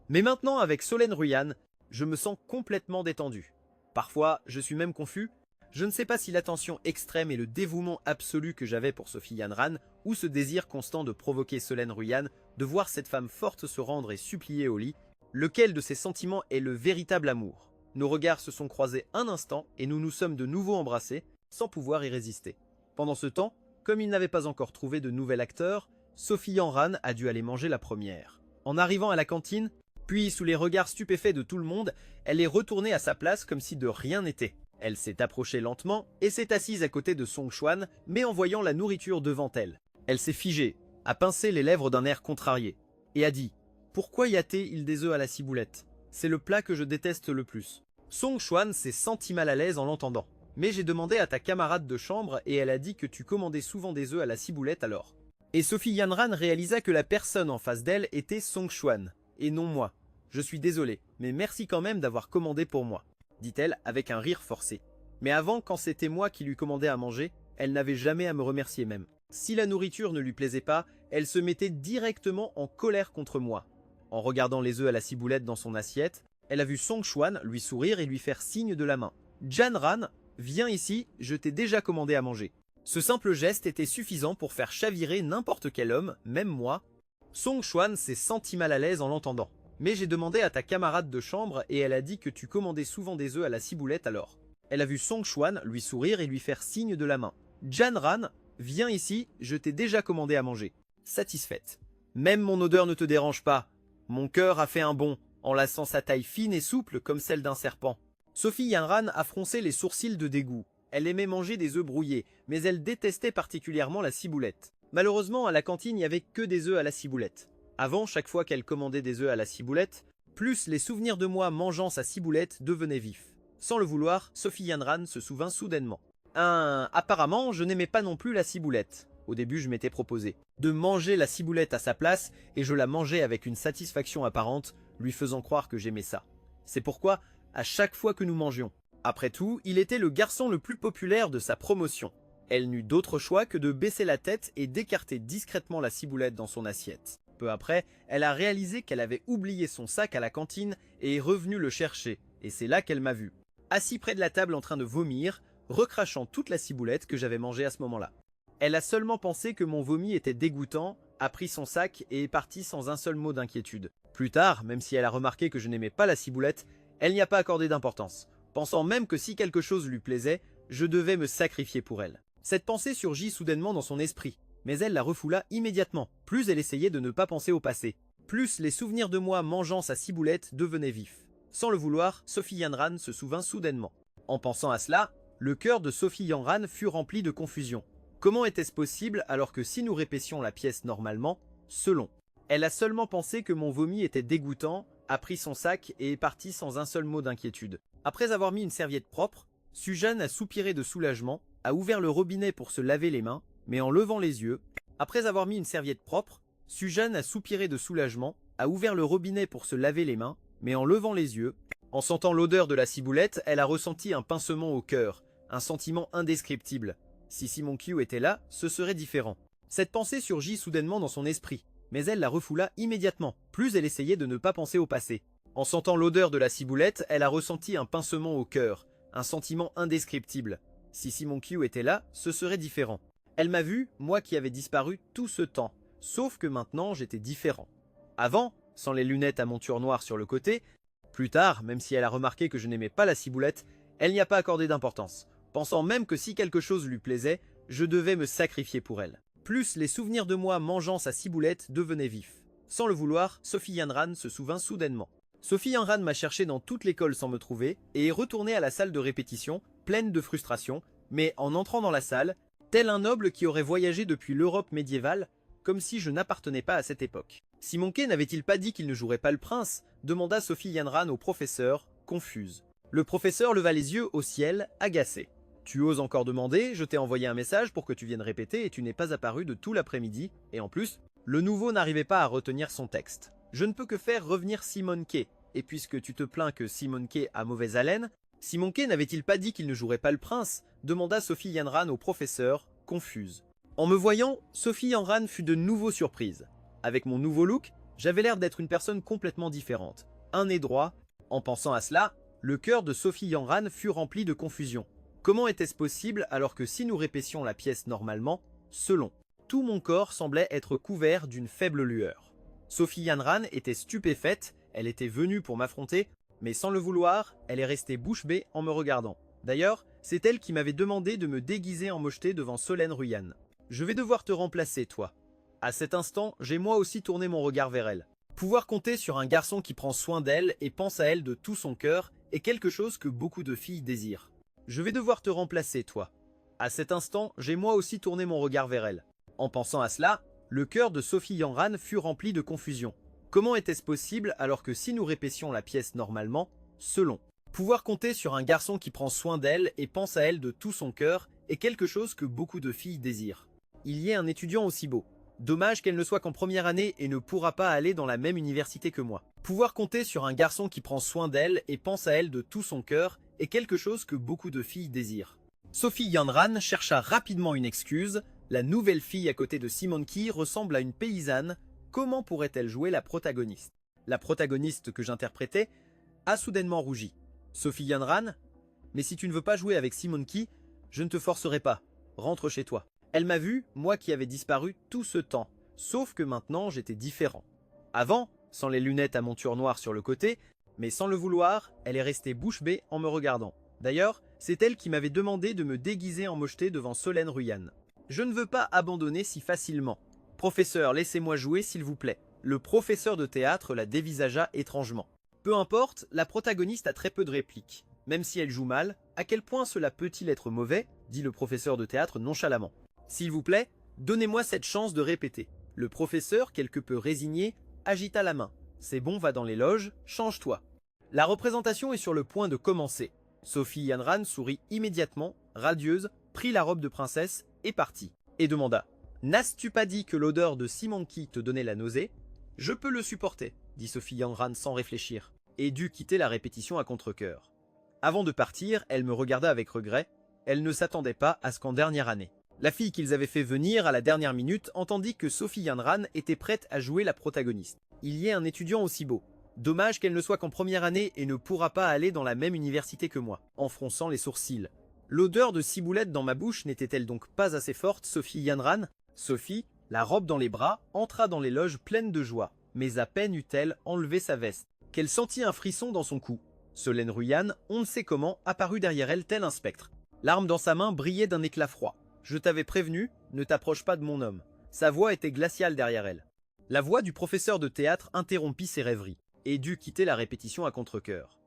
Mais maintenant, avec Solène Ruyan, je me sens complètement détendu. Parfois, je suis même confus. Je ne sais pas si l'attention extrême et le dévouement absolu que j'avais pour Sophie Yanran, ou ce désir constant de provoquer Solène Ruyan, de voir cette femme forte se rendre et supplier au lit, lequel de ces sentiments est le véritable amour. Nos regards se sont croisés un instant et nous nous sommes de nouveau embrassés, sans pouvoir y résister. Pendant ce temps, comme il n'avait pas encore trouvé de nouvel acteur, Sophie Yanran a dû aller manger la première. En arrivant à la cantine, puis sous les regards stupéfaits de tout le monde, elle est retournée à sa place comme si de rien n'était. Elle s'est approchée lentement et s'est assise à côté de Song Xuan, mais en voyant la nourriture devant elle. Elle s'est figée, a pincé les lèvres d'un air contrarié, et a dit « Pourquoi y a-t-il des œufs à la ciboulette? C'est le plat que je déteste le plus. » Song Xuan s'est senti mal à l'aise en l'entendant. « Mais j'ai demandé à ta camarade de chambre et elle a dit que tu commandais souvent des œufs à la ciboulette alors. » Et Sophie Yanran réalisa que la personne en face d'elle était Song Xuan, et non moi. « Je suis désolé, mais merci quand même d'avoir commandé pour moi, » dit-elle avec un rire forcé. Mais avant, quand c'était moi qui lui commandais à manger, elle n'avait jamais à me remercier même. Si la nourriture ne lui plaisait pas, elle se mettait directement en colère contre moi. En regardant les œufs à la ciboulette dans son assiette, elle a vu Song Xuan lui sourire et lui faire signe de la main. « Janran, viens ici, je t'ai déjà commandé à manger. » Ce simple geste était suffisant pour faire chavirer n'importe quel homme, même moi. Song Xuan s'est senti mal à l'aise en l'entendant. « Mais j'ai demandé à ta camarade de chambre et elle a dit que tu commandais souvent des œufs à la ciboulette alors. » Elle a vu Song Xuan lui sourire et lui faire signe de la main. « Janran, viens ici, je t'ai déjà commandé à manger. » Satisfaite. « Même mon odeur ne te dérange pas. Mon cœur a fait un bond, enlaçant sa taille fine et souple comme celle d'un serpent. » Sophie Yanran a froncé les sourcils de dégoût. Elle aimait manger des œufs brouillés, mais elle détestait particulièrement la ciboulette. Malheureusement, à la cantine, il n'y avait que des œufs à la ciboulette. Avant, chaque fois qu'elle commandait des œufs à la ciboulette, plus les souvenirs de moi mangeant sa ciboulette devenaient vifs. Sans le vouloir, Sophie Yanran se souvint soudainement. Apparemment, je n'aimais pas non plus la ciboulette. Au début, je m'étais proposé de manger la ciboulette à sa place et je la mangeais avec une satisfaction apparente, lui faisant croire que j'aimais ça. C'est pourquoi, à chaque fois que nous mangions, après tout, il était le garçon le plus populaire de sa promotion. Elle n'eut d'autre choix que de baisser la tête et d'écarter discrètement la ciboulette dans son assiette. Peu après, elle a réalisé qu'elle avait oublié son sac à la cantine et est revenue le chercher, et c'est là qu'elle m'a vu, assis près de la table en train de vomir, recrachant toute la ciboulette que j'avais mangée à ce moment-là. Elle a seulement pensé que mon vomi était dégoûtant, a pris son sac et est partie sans un seul mot d'inquiétude. Plus tard, même si elle a remarqué que je n'aimais pas la ciboulette, elle n'y a pas accordé d'importance. pensant même que si quelque chose lui plaisait, je devais me sacrifier pour elle. Cette pensée surgit soudainement dans son esprit, mais elle la refoula immédiatement. Plus elle essayait de ne pas penser au passé, plus les souvenirs de moi mangeant sa ciboulette devenaient vifs. Sans le vouloir, Sophie Yanran se souvint soudainement. En pensant à cela, le cœur de Sophie Yanran fut rempli de confusion. Comment était-ce possible alors que si nous répétions la pièce normalement, selon? Elle a seulement pensé que mon vomi était dégoûtant, a pris son sac et est partie sans un seul mot d'inquiétude. Après avoir mis une serviette propre, Suzanne a soupiré de soulagement, a ouvert le robinet pour se laver les mains, mais en levant les yeux, après avoir mis une serviette propre, Suzanne a soupiré de soulagement, a ouvert le robinet pour se laver les mains, mais en levant les yeux, en sentant l'odeur de la ciboulette, elle a ressenti un pincement au cœur, un sentiment indescriptible. Si Simon Q était là, ce serait différent. Cette pensée surgit soudainement dans son esprit, mais elle la refoula immédiatement, plus elle essayait de ne pas penser au passé. En sentant l'odeur de la ciboulette, elle a ressenti un pincement au cœur, un sentiment indescriptible. Si Simon Q était là, ce serait différent. Elle m'a vu, moi qui avais disparu tout ce temps, sauf que maintenant j'étais différent. Avant, sans les lunettes à monture noire sur le côté, plus tard, même si elle a remarqué que je n'aimais pas la ciboulette, elle n'y a pas accordé d'importance, pensant même que si quelque chose lui plaisait, je devais me sacrifier pour elle. Plus les souvenirs de moi mangeant sa ciboulette devenaient vifs. Sans le vouloir, Sophie Yanran se souvint soudainement. Sophie Yanran m'a cherché dans toute l'école sans me trouver et est retournée à la salle de répétition, pleine de frustration, mais en entrant dans la salle, tel un noble qui aurait voyagé depuis l'Europe médiévale, comme si je n'appartenais pas à cette époque. Simon Quay n'avait-il pas dit qu'il ne jouerait pas le prince? Demanda Sophie Yanran au professeur, confuse. Le professeur leva les yeux au ciel, agacé. Tu oses encore demander, je t'ai envoyé un message pour que tu viennes répéter et tu n'es pas apparu de tout l'après-midi, et en plus, le nouveau n'arrivait pas à retenir son texte. Je ne peux que faire revenir Simon Quay, et puisque tu te plains que Simon Quay a mauvaise haleine, Simon Quay n'avait-il pas dit qu'il ne jouerait pas le prince? Demanda Sophie Yanran au professeur, confuse. En me voyant, Sophie Yanran fut de nouveau surprise. Avec mon nouveau look, j'avais l'air d'être une personne complètement différente. Un nez droit. En pensant à cela, le cœur de Sophie Yanran fut rempli de confusion. Comment était-ce possible alors que si nous répétions la pièce normalement, selon? Tout mon corps semblait être couvert d'une faible lueur. Sophie Yanran était stupéfaite, elle était venue pour m'affronter, mais sans le vouloir, elle est restée bouche bée en me regardant. D'ailleurs, c'est elle qui m'avait demandé de me déguiser en mocheté devant Solène Ruyan. Je vais devoir te remplacer, toi. À cet instant, j'ai moi aussi tourné mon regard vers elle. Pouvoir compter sur un garçon qui prend soin d'elle et pense à elle de tout son cœur est quelque chose que beaucoup de filles désirent. Je vais devoir te remplacer, toi. À cet instant, j'ai moi aussi tourné mon regard vers elle. En pensant à cela, le cœur de Sophie Yanran fut rempli de confusion. Comment était-ce possible alors que si nous répétions la pièce normalement, selon? Pouvoir compter sur un garçon qui prend soin d'elle et pense à elle de tout son cœur est quelque chose que beaucoup de filles désirent. Il y ait un étudiant aussi beau. Dommage qu'elle ne soit qu'en première année et ne pourra pas aller dans la même université que moi. Pouvoir compter sur un garçon qui prend soin d'elle et pense à elle de tout son cœur est quelque chose que beaucoup de filles désirent. Sophie Yanran chercha rapidement une excuse. La nouvelle fille à côté de Simon Quay ressemble à une paysanne. Comment pourrait-elle jouer la protagoniste? La protagoniste que j'interprétais a soudainement rougi. Sophie Yanran, mais si tu ne veux pas jouer avec Simon Quay, je ne te forcerai pas. Rentre chez toi. Elle m'a vu, moi qui avais disparu tout ce temps, sauf que maintenant j'étais différent. Avant, sans les lunettes à monture noire sur le côté, mais sans le vouloir, elle est restée bouche bée en me regardant. D'ailleurs, c'est elle qui m'avait demandé de me déguiser en mocheté devant Solène Ruyan. Je ne veux pas abandonner si facilement. Professeur, laissez-moi jouer s'il vous plaît. Le professeur de théâtre la dévisagea étrangement. Peu importe, la protagoniste a très peu de répliques. Même si elle joue mal, à quel point cela peut-il être mauvais? Dit le professeur de théâtre nonchalamment. S'il vous plaît, donnez-moi cette chance de répéter. Le professeur, quelque peu résigné, agita la main. C'est bon, va dans les loges, change-toi. La représentation est sur le point de commencer. Sophie Yanran sourit immédiatement, radieuse, prit la robe de princesse et partit. Et demanda « N'as-tu pas dit que l'odeur de Simon Quay te donnait la nausée ?»« Je peux le supporter, » dit Sophie Yanran sans réfléchir, et dut quitter la répétition à contre-cœur. Avant de partir, elle me regarda avec regret. Elle ne s'attendait pas à ce qu'en dernière année. La fille qu'ils avaient fait venir à la dernière minute entendit que Sophie Yanran était prête à jouer la protagoniste. Il y ait un étudiant aussi beau. Dommage qu'elle ne soit qu'en première année et ne pourra pas aller dans la même université que moi, en fronçant les sourcils. L'odeur de ciboulette dans ma bouche n'était-elle donc pas assez forte, Sophie Yanran? Sophie, la robe dans les bras, entra dans les loges pleines de joie, mais à peine eut-elle enlevé sa veste, qu'elle sentit un frisson dans son cou. Solène Ruyan, on ne sait comment, apparut derrière elle tel un spectre. L'arme dans sa main brillait d'un éclat froid. « Je t'avais prévenu, ne t'approche pas de mon homme. » Sa voix était glaciale derrière elle. La voix du professeur de théâtre interrompit ses rêveries, et dut quitter la répétition à contre-cœur.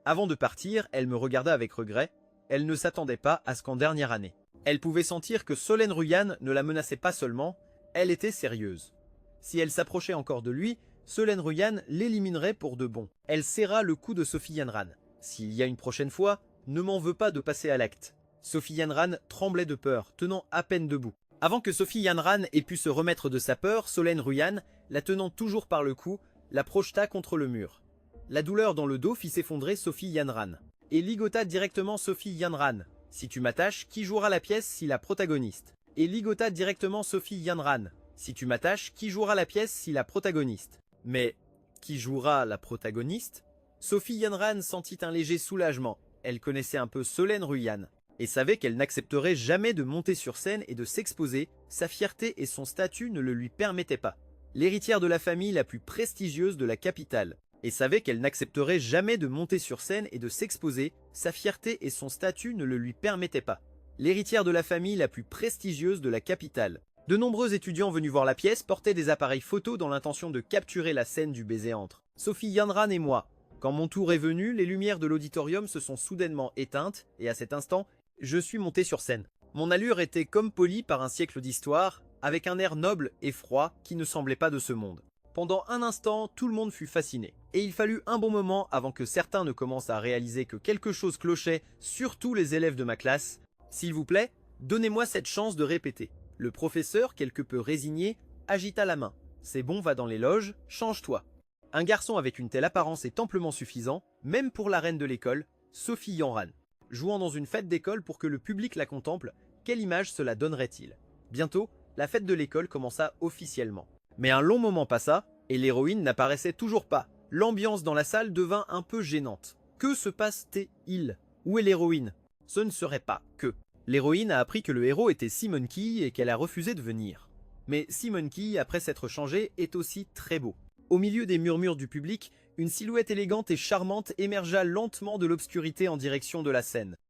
Avant de partir, elle me regarda avec regret. Elle ne s'attendait pas à ce qu'en dernière année. Elle pouvait sentir que Solène Ruyan ne la menaçait pas seulement, elle était sérieuse. Si elle s'approchait encore de lui, Solène Ruyan l'éliminerait pour de bon. Elle serra le cou de Sophie Yanran. « S'il y a une prochaine fois, ne m'en veux pas de passer à l'acte. » Sophie Yanran tremblait de peur, tenant à peine debout. Avant que Sophie Yanran ait pu se remettre de sa peur, Solène Ruyan, la tenant toujours par le cou, la projeta contre le mur. La douleur dans le dos fit s'effondrer Sophie Yanran, et ligota directement Sophie Yanran. « Si tu m'attaches, qui jouera la pièce si la protagoniste ?» Et ligota directement Sophie Yanran. « Si tu m'attaches, qui jouera la pièce si la protagoniste ?» Mais qui jouera la protagoniste? Sophie Yanran sentit un léger soulagement. Elle connaissait un peu Solène Ruyan et savait qu'elle n'accepterait jamais de monter sur scène et de s'exposer, sa fierté et son statut ne le lui permettaient pas. L'héritière de la famille la plus prestigieuse de la capitale, et savait qu'elle n'accepterait jamais de monter sur scène et de s'exposer, sa fierté et son statut ne le lui permettaient pas. L'héritière de la famille la plus prestigieuse de la capitale. De nombreux étudiants venus voir la pièce portaient des appareils photos dans l'intention de capturer la scène du baiser entre Sophie Yanran et moi. Quand mon tour est venu, les lumières de l'auditorium se sont soudainement éteintes, et à cet instant, je suis monté sur scène. Mon allure était comme polie par un siècle d'histoire, avec un air noble et froid qui ne semblait pas de ce monde. Pendant un instant, tout le monde fut fasciné, et il fallut un bon moment avant que certains ne commencent à réaliser que quelque chose clochait, surtout les élèves de ma classe. « S'il vous plaît, donnez-moi cette chance de répéter. » Le professeur, quelque peu résigné, agita la main. « C'est bon, va dans les loges, change-toi. » Un garçon avec une telle apparence est amplement suffisant, même pour la reine de l'école, Sophie Yanran. Jouant dans une fête d'école pour que le public la contemple, quelle image cela donnerait-il? Bientôt, la fête de l'école commença officiellement. Mais un long moment passa, et l'héroïne n'apparaissait toujours pas. L'ambiance dans la salle devint un peu gênante. Que se passe-t-il? Où est l'héroïne? Ce ne serait pas que. L'héroïne a appris que le héros était Simon Key et qu'elle a refusé de venir. Mais Simon Key, après s'être changé, est aussi très beau. Au milieu des murmures du public, une silhouette élégante et charmante émergea lentement de l'obscurité en direction de la scène.